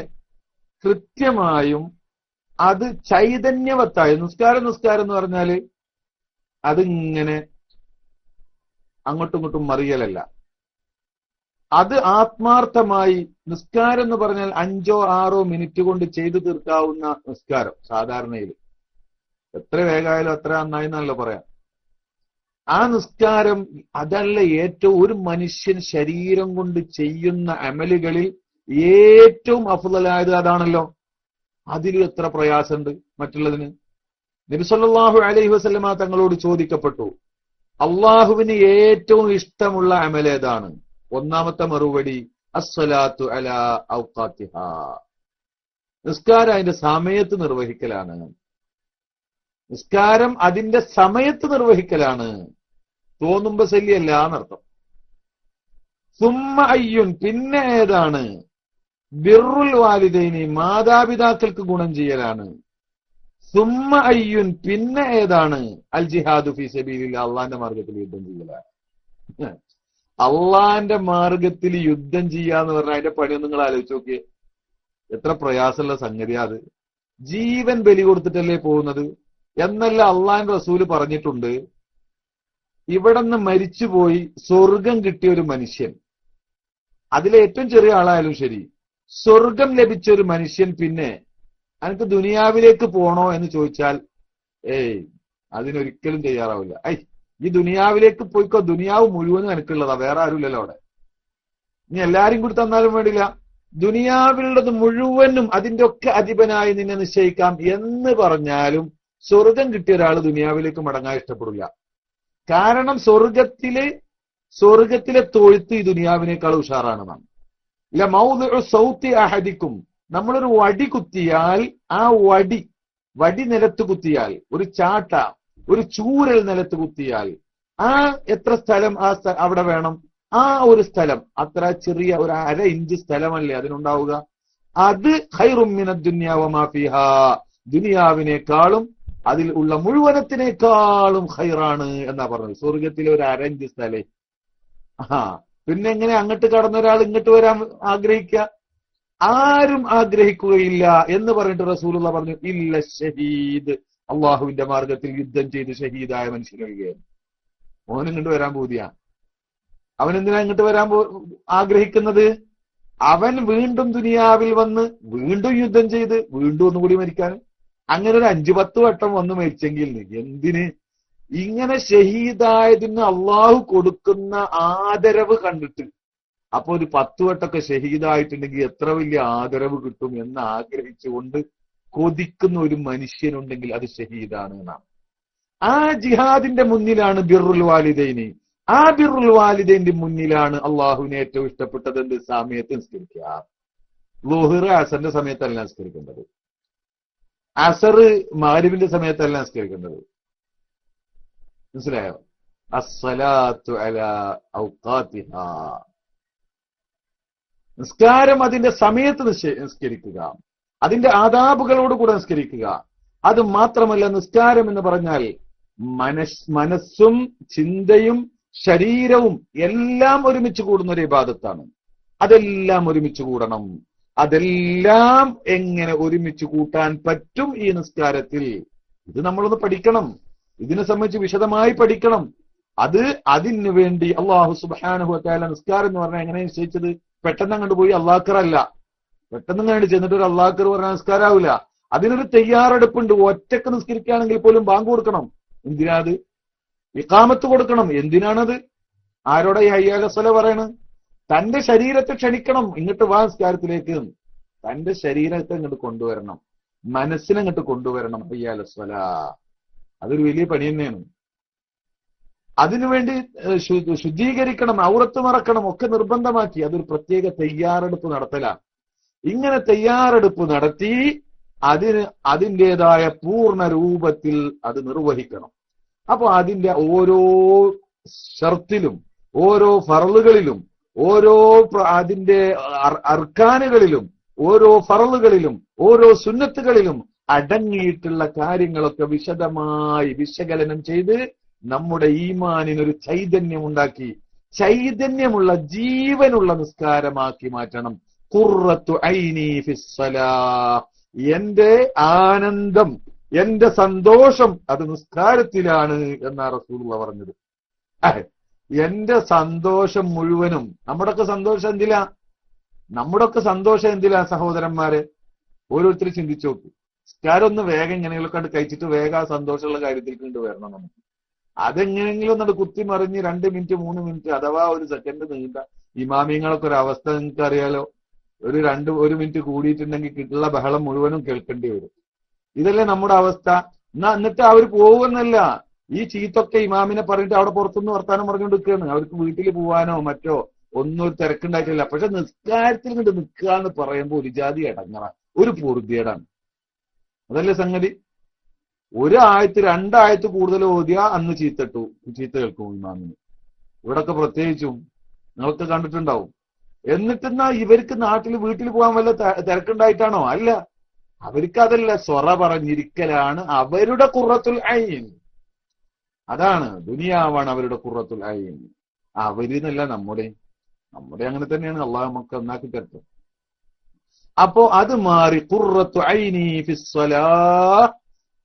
കൃത്യമായും അത് ചൈതന്യവത്തായ നിസ്കാരം എന്ന് പറഞ്ഞാല് അതിങ്ങനെ അങ്ങോട്ടും ഇങ്ങോട്ടും മറിയലല്ല. അത് ആത്മാർത്ഥമായി നിസ്കാരം എന്ന് പറഞ്ഞാൽ 5-6 മിനിറ്റ് കൊണ്ട് ചെയ്തു തീർക്കാവുന്ന നിസ്കാരം സാധാരണയിൽ. എത്ര വേഗമായാലും അത്ര നന്നായി എന്നല്ല പറയാം. ആ നിസ്കാരം അതല്ല ഏറ്റവും ഒരു മനുഷ്യൻ ശരീരം കൊണ്ട് ചെയ്യുന്ന അമലുകളിൽ ഏറ്റവും അഫ്ളലായത് അതാണല്ലോ. അതിലും എത്ര പ്രയാസമുണ്ട് മറ്റുള്ളതിന്. നബി സല്ലല്ലാഹു അലൈഹി വസല്ലമ തങ്ങളോട് ചോദിക്കപ്പെട്ടു, അള്ളാഹുവിന് ഏറ്റവും ഇഷ്ടമുള്ള അമൽ ഏതാണ്? ഒന്നാമത്തെ മറുപടി അസ്സലാത്തു അലാ ഔഖാത്തിഹാ, നിസ്കാരം അതിന്റെ സമയത്ത് നിർവഹിക്കലാണ്. നിസ്കാരം അതിന്റെ സമയത്ത് നിർവഹിക്കലാണ്. തോന്നുമ്പോ ശല്യല്ല എന്നർത്ഥം. സുമ്മ അയ്യുൻ, പിന്നെ ഏതാണ്? ബിർറുൽ വാലിദൈനി, മാതാപിതാക്കൾക്ക് ഗുണം ചെയ്യലാണ്. സുമ്മ അയ്യുൻ, പിന്നെ ഏതാണ്? അൽ ജിഹാദു ഫീ സബീലില്ലാഹ്, അള്ളാന്റെ മാർഗത്തിൽ യുദ്ധം ചെയ്യലാണ്. അള്ളാന്റെ മാർഗത്തിൽ യുദ്ധം ചെയ്യാന്ന് പറഞ്ഞാൽ അതിന്റെ പണിയൊന്നും നിങ്ങൾ ആലോചിച്ച് നോക്കിയേ. എത്ര പ്രയാസമുള്ള സംഗതിയാ അത്. ജീവൻ ബലി കൊടുത്തിട്ടല്ലേ പോകുന്നത്. എന്നല്ല അള്ളാന്റെ റസൂല് പറഞ്ഞിട്ടുണ്ട്, ഇവിടെന്ന് മരിച്ചുപോയി സ്വർഗം കിട്ടിയ ഒരു മനുഷ്യൻ, അതിലെ ഏറ്റവും ചെറിയ ആളായാലും ശരി, സ്വർഗം ലഭിച്ച ഒരു മനുഷ്യൻ പിന്നെ എനിക്ക് ദുനിയാവിലേക്ക് പോണോ എന്ന് ചോദിച്ചാൽ അതിനൊരിക്കലും തയ്യാറാവില്ല. ഈ ദുനിയാവിലേക്ക് പോയിക്കോ, ദുനിയാവ് മുഴുവനും എനിക്കുള്ളതാ, വേറെ ആരുമില്ലല്ലോ അവിടെ. ഇനി എല്ലാരും കൂടി തന്നാലും വേണ്ടില്ല, ദുനിയാവിലുള്ളത് മുഴുവനും അതിന്റെ ഒക്കെ അധിപനായി നിന്നെ നിശ്ചയിക്കാം എന്ന് പറഞ്ഞാലും സ്വർഗം കിട്ടിയ ഒരാൾ ദുനിയാവിലേക്ക് മടങ്ങാൻ ഇഷ്ടപ്പെടില്ല. കാരണം സ്വർഗത്തിലെ തൊഴുത്ത് ഈ ദുനിയാവിനേക്കാൾ ഉഷാറാണെന്നാണ്. ഇല്ല മൗദിഉ സൗത്തി അഹദിക്കും, നമ്മളൊരു വടി കുത്തിയാൽ ആ വടി നിലത്ത് കുത്തിയാൽ, ഒരു ചാട്ട, ഒരു ചൂരൽ നിലത്ത് കുത്തിയാൽ ആ എത്ര സ്ഥലം അവിടെ വേണം? ആ ഒരു സ്ഥലം, അത്ര ചെറിയ ഒരു 1/2 ഇഞ്ച് സ്ഥലമല്ലേ അതിനുണ്ടാവുക? അത് ഖൈറും മിനദ് ദുനിയാ വമാ ഫീഹാ, ദുനിയാവിനേക്കാളും അതിൽ ഉള്ള മുഴുവനത്തിനേക്കാളും ഖൈറാണ് എന്നാ പറഞ്ഞത്. സ്വർഗത്തിലെ ഒരു 1/2 ഇഞ്ച് സ്ഥലേ. പിന്നെ എങ്ങനെ അങ്ങോട്ട് കടന്ന ഒരാൾ ഇങ്ങോട്ട് വരാൻ ആഗ്രഹിക്കുക? ആരും ആഗ്രഹിക്കുകയില്ല എന്ന് പറഞ്ഞിട്ട് റസൂലുള്ള പറഞ്ഞു, ഇല്ല ഷഹീദ്, അള്ളാഹുവിന്റെ മാർഗത്തിൽ യുദ്ധം ചെയ്ത് ഷഹീദായ മനുഷ്യനൊഴികെയാണ്. ഓൻ ഇങ്ങോട്ട് വരാൻ പോതിയ. അവൻ എന്തിനാ ഇങ്ങോട്ട് വരാൻ ആഗ്രഹിക്കുന്നത്? അവൻ വീണ്ടും ദുനിയാവിൽ വന്ന് വീണ്ടും യുദ്ധം ചെയ്ത് വീണ്ടും ഒന്നുകൂടി മരിക്കാൻ. അങ്ങനെ ഒരു 5-10 വട്ടം വന്ന് മരിച്ചെങ്കിൽ എന്തിന്? ഇങ്ങനെ ഷഹീദായതിന് അള്ളാഹു കൊടുക്കുന്ന ആദരവ് കണ്ടിട്ട്, അപ്പൊ ഒരു 10 വട്ടമൊക്കെ ഷഹീദായിട്ടുണ്ടെങ്കിൽ എത്ര വലിയ ആദരവ് കിട്ടും എന്ന് ആഗ്രഹിച്ചുകൊണ്ട് കൊതിക്കുന്ന ഒരു മനുഷ്യനുണ്ടെങ്കിൽ അത് ഷഹീദാണ് എന്നാണ്. ആ ജിഹാദിന്റെ മുന്നിലാണ് ബിർറുൽ വാലിദൈനി. ആ ബിർറുൽ വാലിദൈന്റെ മുന്നിലാണ് അള്ളാഹുവിനെ ഏറ്റവും ഇഷ്ടപ്പെട്ടത് എന്ത്? സമയത്ത് നിസ്കരിക്കുക. ളുഹർ അസറിന്റെ സമയത്തല്ല നിസ്കരിക്കേണ്ടത്, അസർ മഗ്രിബിന്റെ സമയത്തല്ല നിസ്കരിക്കേണ്ടത്. മനസ്സിലായോ? അസ്സലാത്തു അലാ ഔഖാതിഹാ, നിസ്കാരം അതിന്റെ സമയത്ത് നിസ്കരിക്കുക, അതിന്റെ ആദാബുകളോടുകൂടെ നിസ്കരിക്കുക. അത് മാത്രമല്ല, നിസ്കാരം എന്ന് പറഞ്ഞാൽ മനസ്സും ചിന്തയും ശരീരവും എല്ലാം ഒരുമിച്ച് കൂടുന്ന ഒരു ഇബാദത്താണ്. അതെല്ലാം ഒരുമിച്ച് കൂടണം. അതെല്ലാം എങ്ങനെ ഒരുമിച്ച് കൂട്ടാൻ പറ്റും ഈ നിസ്കാരത്തിൽ? ഇത് നമ്മളൊന്ന് പഠിക്കണം. ഇതിനെ സംബന്ധിച്ച് വിശദമായി പഠിക്കണം. അതിനു വേണ്ടി അള്ളാഹു സുബ്ഹാനഹു വ തആല നിസ്കാരം എന്ന് പറഞ്ഞാൽ എങ്ങനെ നിശ്ചയിച്ചത്? പെട്ടെന്ന് അങ്ങോട്ട് പോയി അള്ളാഹ്ക്കറല്ല, പെട്ടെന്ന് അങ്ങോട്ട് ചെന്നിട്ട് ഒരു അള്ളാഹ്ക്കർ പറഞ്ഞാൽ നിസ്കാരാവില്ല. അതിനൊരു തയ്യാറെടുപ്പുണ്ട്. ഒറ്റക്ക് നിസ്കരിക്കുകയാണെങ്കിൽ പോലും ബാങ്ക് കൊടുക്കണം. എന്തിനാ അത്? ഇഖാമത്ത് കൊടുക്കണം. എന്തിനാണത്? ആരോടെ ഈ ഹയ്യ അലൽ സ്വലാ പറയണം? തന്റെ ശരീരത്തെ ക്ഷണിക്കണം, ഇങ്ങോട്ട് വാ നിസ്കാരത്തിലേക്ക്. തന്റെ ശരീരത്തെ ഇങ്ങോട്ട് കൊണ്ടുവരണം, മനസ്സിനെ ഇങ്ങോട്ട് കൊണ്ടുവരണം. ഹയ്യ അലൽ സ്വലാ അതൊരു വലിയ പണി തന്നെയാണ്. അതിനുവേണ്ടി ശുദ്ധീകരിക്കണം, ഔറത്ത് മറക്കണം, ഒക്കെ നിർബന്ധമാക്കി. അതൊരു പ്രത്യേക തയ്യാറെടുപ്പ് നടത്തലാണ്. ഇങ്ങനെ തയ്യാറെടുപ്പ് നടത്തി അതിൻ്റെതായ പൂർണ്ണ രൂപത്തിൽ അത് നിർവഹിക്കണം. അപ്പൊ അതിന്റെ ഓരോ ഷർത്തിലും, ഓരോ ഫറളുകളിലും, ഓരോ അതിന്റെ അർക്കാനുകളിലും, ഓരോ ഫറളുകളിലും, ഓരോ സുന്നത്തുകളിലും അടങ്ങിയിട്ടുള്ള കാര്യങ്ങളൊക്കെ വിശദമായി വിശകലനം ചെയ്ത് നമ്മുടെ ഈമാനിനൊരു ചൈതന്യം ഉണ്ടാക്കി, ചൈതന്യമുള്ള ജീവനുള്ള നിസ്കാരമാക്കി മാറ്റണം. ഖുർറത്തു ഐനി ഫിസ്സലാ, എന്റെ ആനന്ദം, എന്റെ സന്തോഷം അത് നിസ്കാരത്തിലാണ് എന്നാ റസൂലുള്ളാഹി പറഞ്ഞത്. എന്റെ സന്തോഷം മുഴുവനും, നമ്മുടെയൊക്കെ സന്തോഷം എന്തിലാ സഹോദരന്മാരെ? ഓരോരുത്തരും ചിന്തിച്ചു നോക്കൂ. നിസ്കാരം ഒന്ന് വേഗം ഇങ്ങനെയൊക്കെ കണ്ട് കഴിച്ചിട്ട് വേഗം ആ സന്തോഷമുള്ള കാര്യത്തിൽ കൊണ്ട് വരണം നമുക്ക്. അതെങ്ങനെയെങ്കിലും ഒന്നത് കുത്തിമറിഞ്ഞ് 2 മിനിറ്റ് 3 മിനിറ്റ് അഥവാ 1 സെക്കൻഡ് നീണ്ട ഇമാമിങ്ങളൊക്കെ ഒരു അവസ്ഥ നിങ്ങൾക്ക് അറിയാലോ. ഒരു 1 മിനിറ്റ് കൂടിയിട്ടുണ്ടെങ്കിൽ കിട്ടുള്ള ബഹളം മുഴുവനും കേൾക്കേണ്ടി വരും. ഇതല്ലേ നമ്മുടെ അവസ്ഥ? എന്നിട്ട് അവർ പോകുന്നല്ല, ഈ ചീത്തൊക്കെ ഇമാമിനെ പറഞ്ഞിട്ട് അവിടെ പുറത്തുനിന്ന് വർത്താനം പറഞ്ഞുകൊണ്ടിരിക്കുകയാണ്. അവർക്ക് വീട്ടിൽ പോവാനോ മറ്റോ ഒന്നും ഒരു തിരക്കുണ്ടായിട്ടില്ല. പക്ഷെ നിസ്കാരത്തിൽ കൊണ്ട് നിൽക്കുക എന്ന് പറയുമ്പോൾ ഒരു ജാതി അടങ്ങറ, ഒരു പൊറുതിയേടാണ്. അതല്ലേ സംഗതി? 1 ആയത്ത് 2 ആയത്ത് കൂടുതൽ ഓതിയ അന്ന് ചീത്ത കേൾക്കും ഇമാമിന്. ഇവിടൊക്കെ പ്രത്യേകിച്ചും നിങ്ങൾക്ക് കണ്ടിട്ടുണ്ടാവും. എന്നിട്ടെന്നാ ഇവർക്ക് വീട്ടിൽ പോകാൻ വല്ല തിരക്കുണ്ടായിട്ടാണോ? അല്ല, അവർക്ക് അതല്ല, സൊറ പറഞ്ഞിരിക്കലാണ് അവരുടെ ഖുർറത്തുൽ ഐൻ. അതാണ്, ദുനിയാവാണ് അവരുടെ ഖുർറത്തുൽ ഐൻ. അവരെന്നല്ല നമ്മുടെ അങ്ങനെ തന്നെയാണ്. അള്ളാഹു നമുക്ക് ഒന്നാക്കി തരട്ടെ. അപ്പോ അത് മാറി ഖുർറത്തു ഐനി ഫിസ്സലാ,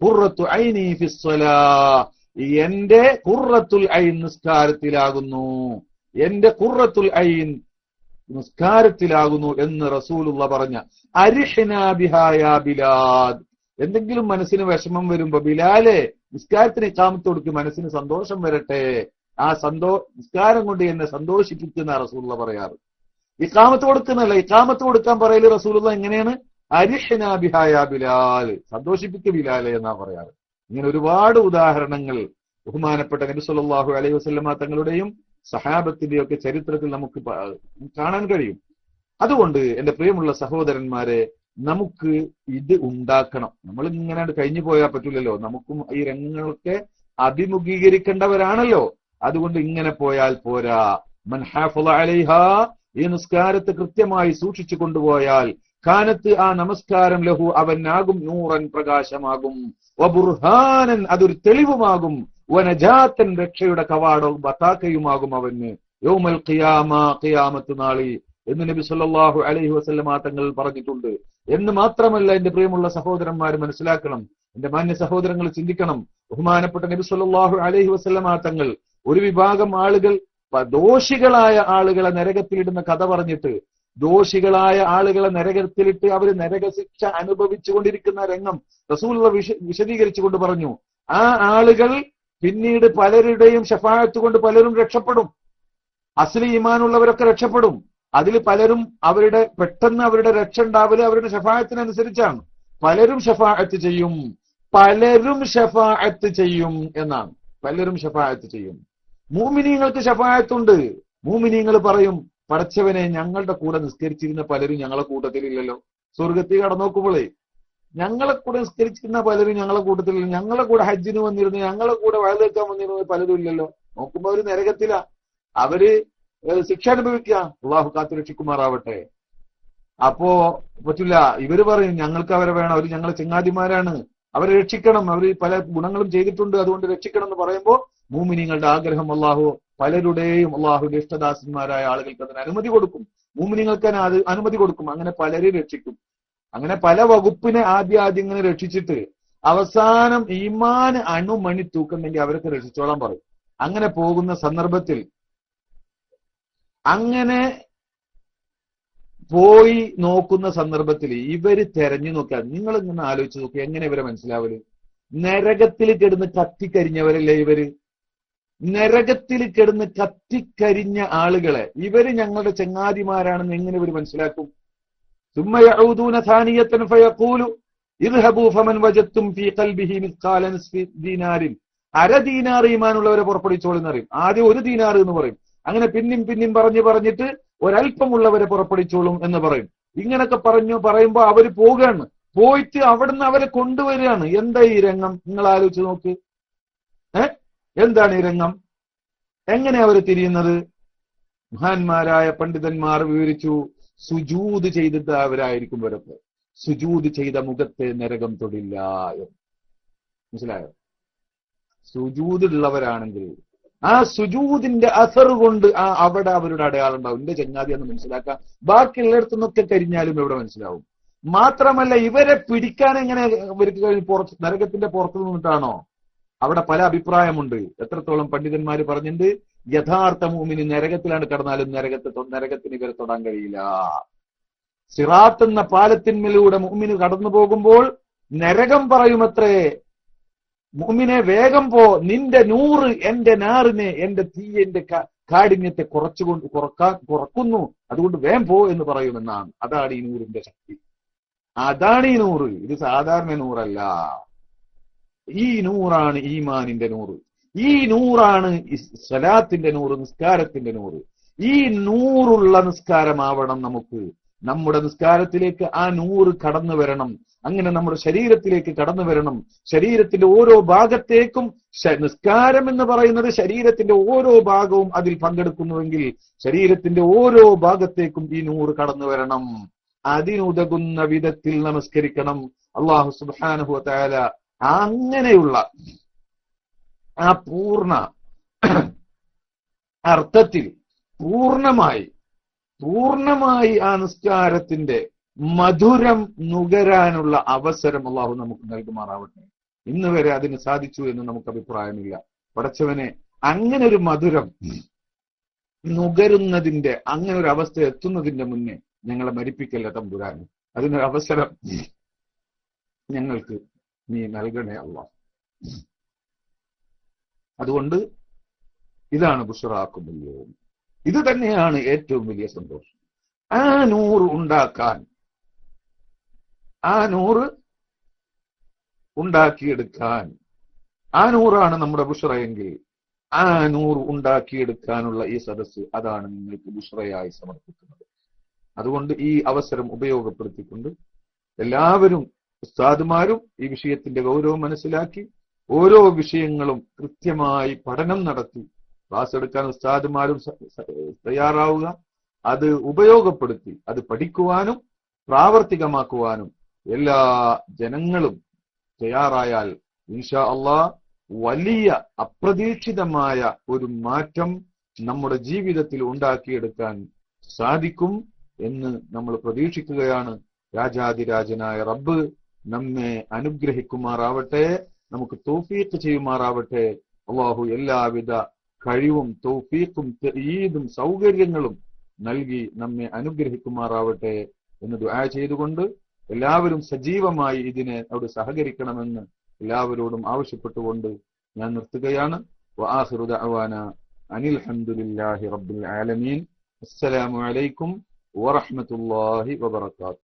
ഖുർറത്തു ഐനി ഫിസ്സലാ, എന്റെ ഖുർറത്തുൽ ഐൻ നിസ്കാരത്തിലാകുന്നു, എന്റെ ഖുർറത്തുൽ ഐൻ നിസ്കാരത്തിലാകുന്നു എന്ന് റസൂലുള്ളാഹി പറഞ്ഞ. അരിഹ്നാ ബിഹാ യാ ബിലാൽ, എന്തെങ്കിലും മനസ്സിന് വിഷമം വരുമ്പോ ബിലാലെ നിസ്കാരത്തിന് ഇഖാമത്ത് കൊടുക്ക്, മനസ്സിന് സന്തോഷം വരട്ടെ, ആ നിസ്കാരം കൊണ്ട് എന്നെ സന്തോഷിപ്പിക്കുന്ന റസൂലുള്ളാഹി പറയാറ്. ഇഖാമത്ത് കൊടുക്കുന്നല്ല, ഇഖാമത്ത് കൊടുക്കാൻ പറയല് റസൂലുള്ളാഹി എങ്ങനെയാണ്? അരിഹ്നാ ബിഹാ യാ ബിലാൽ, സന്തോഷിപ്പിക്ക് ബിലാലെ എന്നാ പറയാറ്. ഇങ്ങനെ ഒരുപാട് ഉദാഹരണങ്ങൾ ബഹുമാനപ്പെട്ട നബി സല്ലല്ലാഹു അലൈഹി വസല്ലമ തങ്ങളുടെയും സഹാബത്തിന്റെയും ഒക്കെ ചരിത്രത്തിൽ നമുക്ക് കാണാൻ കഴിയും. അതുകൊണ്ട് എന്റെ പ്രിയമുള്ള സഹോദരന്മാരെ, നമുക്ക് ഇത് ഉണ്ടാക്കണം. നമ്മൾ ഇങ്ങനെ കഴിഞ്ഞു പോയാൽ പറ്റില്ലല്ലോ. നമുക്കും ഈ രംഗങ്ങളൊക്കെ അഭിമുഖീകരിക്കേണ്ടവരാണല്ലോ. അതുകൊണ്ട് ഇങ്ങനെ പോയാൽ പോരാ. മൻ ഹാഫള അലൈഹാ, ഈ നിസ്കാരത്തെ കൃത്യമായി സൂക്ഷിച്ചു കൊണ്ടുപോയാൽ കാനത്ത്, ആ നമസ്കാരം ലഹു, അവനാകും നൂറൻ, പ്രകാശമാകും, വബുർഹാനൻ, അതൊരു തെളിവുമാകും, വനജാത്തൻ, രക്ഷയുടെ കവാടവും ബത്താക്കയുമാകും അവന്, യൗമൽ ഖിയാമ, ഖിയാമത്ത് നാളി എന്ന് നബി സല്ലല്ലാഹു അലൈഹി വസല്ലമ തങ്ങൾ പറഞ്ഞിട്ടുണ്ട്. എന്ന് മാത്രമല്ല, എന്റെ പ്രിയമുള്ള സഹോദരന്മാർ മനസ്സിലാക്കണം, എന്റെ മാന്യ സഹോദരങ്ങൾ ചിന്തിക്കണം. ബഹുമാനപ്പെട്ട നബി സല്ലല്ലാഹു അലൈഹി വസല്ലമ തങ്ങൾ ഒരു വിഭാഗം ആളുകൾ, ദോഷികളായ ആളുകളെ നരകത്തിലിടുന്ന കഥ പറഞ്ഞിട്ട്, ദോഷികളായ ആളുകളെ നരകത്തിലിട്ട് അവർ നരകശിക്ഷ അനുഭവിച്ചുകൊണ്ടിരിക്കുന്ന രംഗം റസൂലുള്ള വിശദീകരിച്ചുകൊണ്ട് പറഞ്ഞു, ആ ആളുകൾ പിന്നീട് പലരുടെയും ശഫാഅത്ത് കൊണ്ട് പലരും രക്ഷപ്പെടും. അസ്ലി ഈമാനുള്ളവരൊക്കെ രക്ഷപ്പെടും. അതിൽ പലരും പെട്ടെന്ന് അവരുടെ രക്ഷ ഉണ്ടാവല് അവരുടെ ശഫാഅത്തിനനുസരിച്ചാണ്. പലരും ശഫാഅത്ത് ചെയ്യും, പലരും ശഫാഅത്ത് ചെയ്യും എന്നാണ്. പലരും ശഫാഅത്ത് ചെയ്യും. മുഅ്മിനീങ്ങൾക്ക് ശഫാഅത്തുണ്ട്. മുഅ്മിനീങ്ങൾ പറയും, പടച്ചവനെ, ഞങ്ങളുടെ കൂടെ നിസ്കരിച്ചിരുന്ന പലരും ഞങ്ങളെ കൂട്ടത്തിലില്ലല്ലോ. സ്വർഗത്തിൽ കടന്നു നോക്കുമ്പോഴേ ഞങ്ങളെ കൂടെ നിസ്കരിച്ചിരുന്ന പലരും ഞങ്ങളെ കൂട്ടത്തിലില്ല. ഞങ്ങളെ കൂടെ ഹജ്ജിന് വന്നിരുന്നു, ഞങ്ങളെ കൂടെ വയലേക്കാൻ വന്നിരുന്നത് പലരും ഇല്ലല്ലോ. നോക്കുമ്പോ അവര് നരകത്തിലാ, അവര് ശിക്ഷ അനുഭവിക്കുക. അള്ളാഹു കാത്തുരക്ഷിക്കുമാറാവട്ടെ. അപ്പോ പറ്റില്ല. ഇവര് പറയും, ഞങ്ങൾക്ക് അവരെ വേണം, അവര് ഞങ്ങളെ ചങ്ങാതിമാരാണ്, അവരെ രക്ഷിക്കണം, അവര് പല ഗുണങ്ങളും ചെയ്തിട്ടുണ്ട്, അതുകൊണ്ട് രക്ഷിക്കണം എന്ന് പറയുമ്പോ മുഅ്മിനീങ്ങളുടെ ആഗ്രഹം അള്ളാഹു പലരുടെയും, അള്ളാഹുവിന്റെ ഇഷ്ടദാസന്മാരായ ആളുകൾക്ക് അതിന് അനുമതി കൊടുക്കും. മുഅ്മിനീങ്ങൾക്ക് അത് അനുമതി കൊടുക്കും. അങ്ങനെ പലരെയും രക്ഷിക്കും. അങ്ങനെ പല വകുപ്പിനെ ആദ്യം ഇങ്ങനെ രക്ഷിച്ചിട്ട് അവസാനം ഈമാൻ അണുമണി തൂക്കുന്നെങ്കിൽ അവരൊക്കെ രക്ഷിച്ചോളാൻ പറയും. അങ്ങനെ പോകുന്ന സന്ദർഭത്തിൽ, അങ്ങനെ പോയി നോക്കുന്ന സന്ദർഭത്തിൽ ഇവര് തെരഞ്ഞു നോക്കിയാൽ, നിങ്ങൾ ഇങ്ങനെ ആലോചിച്ച് നോക്കി, എങ്ങനെ ഇവരെ മനസ്സിലാവല്? നരകത്തിൽ കിടന്ന് കത്തിക്കരിഞ്ഞവരല്ലേ ഇവര്? നരകത്തിൽ കിടന്ന് കത്തിക്കരിഞ്ഞ ആളുകളെ ഇവര് ഞങ്ങളുടെ ചങ്ങാതിമാരാണെന്ന് എങ്ങനെ ഇവർ മനസ്സിലാക്കും? ثم يعودون ثانية فيقول اذهبوا فمن وجدتم في قلبه مثقال نصف دينار, അര ദീനാർ ഈമാനുള്ളവരെ പുറപ്പെടുവിച്ചോളെന്ന് പറയും. ആദ്യം ഒരു ദീനാർ എന്ന് പറയും. അങ്ങനെ പിന്നെയും പറഞ്ഞിട്ട് ഒരല്പമുള്ളവരെ പുറപ്പെടുവിച്ചോളും എന്ന് പറയും. ഇങ്ങനൊക്കെ പറയുമ്പോ അവര് പോവുകയാണ്. പോയിട്ട് അവിടുന്ന് അവരെ കൊണ്ടുവരികയാണ്. എന്താ ഈ രംഗം? നിങ്ങൾ ആലോചിച്ച് നോക്ക്. എന്താണ് ഈ രംഗം? എങ്ങനെ അവര് തിരിയുന്നത്? മഹാന്മാരായ പണ്ഡിതന്മാർ വിവരിച്ചു, സുജൂദ് ചെയ്തിട്ട് അവരായിരിക്കും വരപ്പ്. സുജൂദ് ചെയ്ത മുഖത്തെ നരകം തൊടില്ല എന്ന്. മനസ്സിലായോ? സുജൂദ് ഉള്ളവരാണെങ്കിൽ ആ സുജൂദിന്റെ അസർ കൊണ്ട് അവിടെ അവരുടെ അടയാളം ഉണ്ടാവും. എന്റെ ചങ്ങാതി എന്ന് മനസ്സിലാക്കാം. ബാക്കിയുള്ളിടത്തു നിന്നൊക്കെ കരിഞ്ഞാലും ഇവിടെ മനസ്സിലാവും. മാത്രമല്ല, ഇവരെ പിടിക്കാൻ എങ്ങനെ ഇവർക്ക് നരകത്തിന്റെ പുറത്തു നിന്നിട്ടാണോ? അവിടെ പല അഭിപ്രായമുണ്ട്. എത്രത്തോളം പണ്ഡിതന്മാര് പറഞ്ഞിട്ടുണ്ട്, യഥാർത്ഥ മുഅ്മിന് നരകത്തിലാണ് കിടന്നാലും നരകത്തിന് ഇവരെ തൊടാൻ കഴിയില്ല. സിറാത്ത് എന്ന പാലത്തിന്മേലൂടെ മുഅ്മിന് കടന്നു പോകുമ്പോൾ നരകം പറയുമത്രേ, മുഅ്മിനെ വേഗം പോ, നിന്റെ നൂറ് എന്റെ നാറിനെ, എന്റെ തീയന്റെ കാഠിന്യത്തെ കുറക്കുന്നു, അതുകൊണ്ട് വേഗം പോ എന്ന് പറയുമെന്നാണ്. അതാണ് ഈ നൂറിന്റെ ശക്തി. അതാണ് ഈ നൂറ്. ഇത് സാധാരണ നൂറല്ല. ഈ നൂറാണ് ഈമാനിന്റെ നൂറ്. ഈ നൂറാണ് സ്വലാത്തിന്റെ നൂറ്, നിസ്കാരത്തിന്റെ നൂറ്. ഈ നൂറുള്ള നിസ്കാരമാവണം നമുക്ക്. നമ്മുടെ നിസ്കാരത്തിലേക്ക് ആ നൂറ് കടന്നു വരണം. അങ്ങനെ നമ്മുടെ ശരീരത്തിലേക്ക് കടന്നു വരണം. ശരീരത്തിന്റെ ഓരോ ഭാഗത്തേക്കും, നിസ്കാരം എന്ന് പറയുന്നത് ശരീരത്തിന്റെ ഓരോ ഭാഗവും അതിൽ പങ്കെടുക്കുന്നുവെങ്കിൽ ശരീരത്തിന്റെ ഓരോ ഭാഗത്തേക്കും ഈ നൂറ് കടന്നു വരണം. അതിനുതകുന്ന വിധത്തിൽ നമസ്കരിക്കണം. അല്ലാഹു സുബ്ഹാനഹു വ തആല അങ്ങനെയുള്ള ആ പൂർണ്ണ അർത്ഥത്തിൽ പൂർണ്ണമായി ആ നിസ്കാരത്തിന്റെ മധുരം നുകരാനുള്ള അവസരം അള്ളാഹു നമുക്ക് നൽകുമാറാവട്ടെ. ഇന്ന് വരെ അതിന് സാധിച്ചു എന്ന് നമുക്ക് അഭിപ്രായമില്ല. പടച്ചവനെ, അങ്ങനെ ഒരു മധുരം നുകരുന്നതിന്റെ, അങ്ങനെ ഒരു അവസ്ഥ എത്തുന്നതിന്റെ മുന്നേ ഞങ്ങളെ മരിപ്പിക്കല്ല തമ്പുരാൻ. അതിനൊരു അവസരം ഞങ്ങൾക്ക് നീ നൽകണേ അല്ലാഹ്. അതുകൊണ്ട് ഇതാണ് ബുശ്റാക്കുമല്ലോ, ഇത് തന്നെയാണ് ഏറ്റവും വലിയ സന്തോഷം. ആ നൂറ് ഉണ്ടാക്കാൻ, ആ നൂറ് ഉണ്ടാക്കിയെടുക്കാൻ ആ നൂറാണ് നമ്മുടെ ബുഷ്റയെങ്കിൽ ആ നൂർ ഉണ്ടാക്കിയെടുക്കാനുള്ള ഈ സദസ്സ് അതാണ് നിങ്ങൾക്ക് ബുഷ്റയായി സമർപ്പിക്കുന്നത്. അതുകൊണ്ട് ഈ അവസരം ഉപയോഗപ്പെടുത്തിക്കൊണ്ട് എല്ലാവരും ഉസ്താദുമാരും ഈ വിഷയത്തിന്റെ ഗൗരവം മനസ്സിലാക്കി ഓരോ വിഷയങ്ങളും കൃത്യമായി പഠനം നടത്തി ക്ലാസ് എടുക്കാൻ ഉസ്താദുമാരും തയ്യാറാവുക. അത് ഉപയോഗപ്പെടുത്തി അത് പഠിക്കുവാനും പ്രാവർത്തികമാക്കുവാനും എല്ലാ ജനങ്ങളും തയ്യാറായാൽ ഇൻഷാ അല്ലാഹ് വലിയ അപ്രതീക്ഷിതമായ ഒരു മാറ്റം നമ്മുടെ ജീവിതത്തിൽ ഉണ്ടാക്കിയെടുക്കാൻ സാധിക്കും എന്ന് നമ്മൾ പ്രതീക്ഷിക്കുകയാണ്. രാജാതിരാജനായ റബ്ബ് നമ്മെ അനുഗ്രഹിക്കുമാറാവട്ടെ, നമുക്ക് തൗഫീഖ് ചെയ്യുമാറാവട്ടെ. അല്ലാഹു എല്ലാവിധ കഴിവും തൗഫീഖും തഈദും സൗകര്യങ്ങളും നൽകി നമ്മെ അനുഗ്രഹിക്കുമാറാവട്ടെ എന്ന് ദുആ ചെയ്തുകൊണ്ട് എല്ലാവരും സജീവമായി ഇതിനെ അവിടെ സഹകരിക്കണമെന്ന് എല്ലാവരോടും ആവശ്യപ്പെട്ടുകൊണ്ട് ഞാൻ നിർത്തുകയാണ്. വആഖിറു ദഅവാന അനിൽ ഹംദുലില്ലാഹി റബ്ബിൽ ആലമീൻ. അസ്സലാമു അലൈക്കും വറഹ്മത്തുള്ളാഹി വബറകാതുഹു.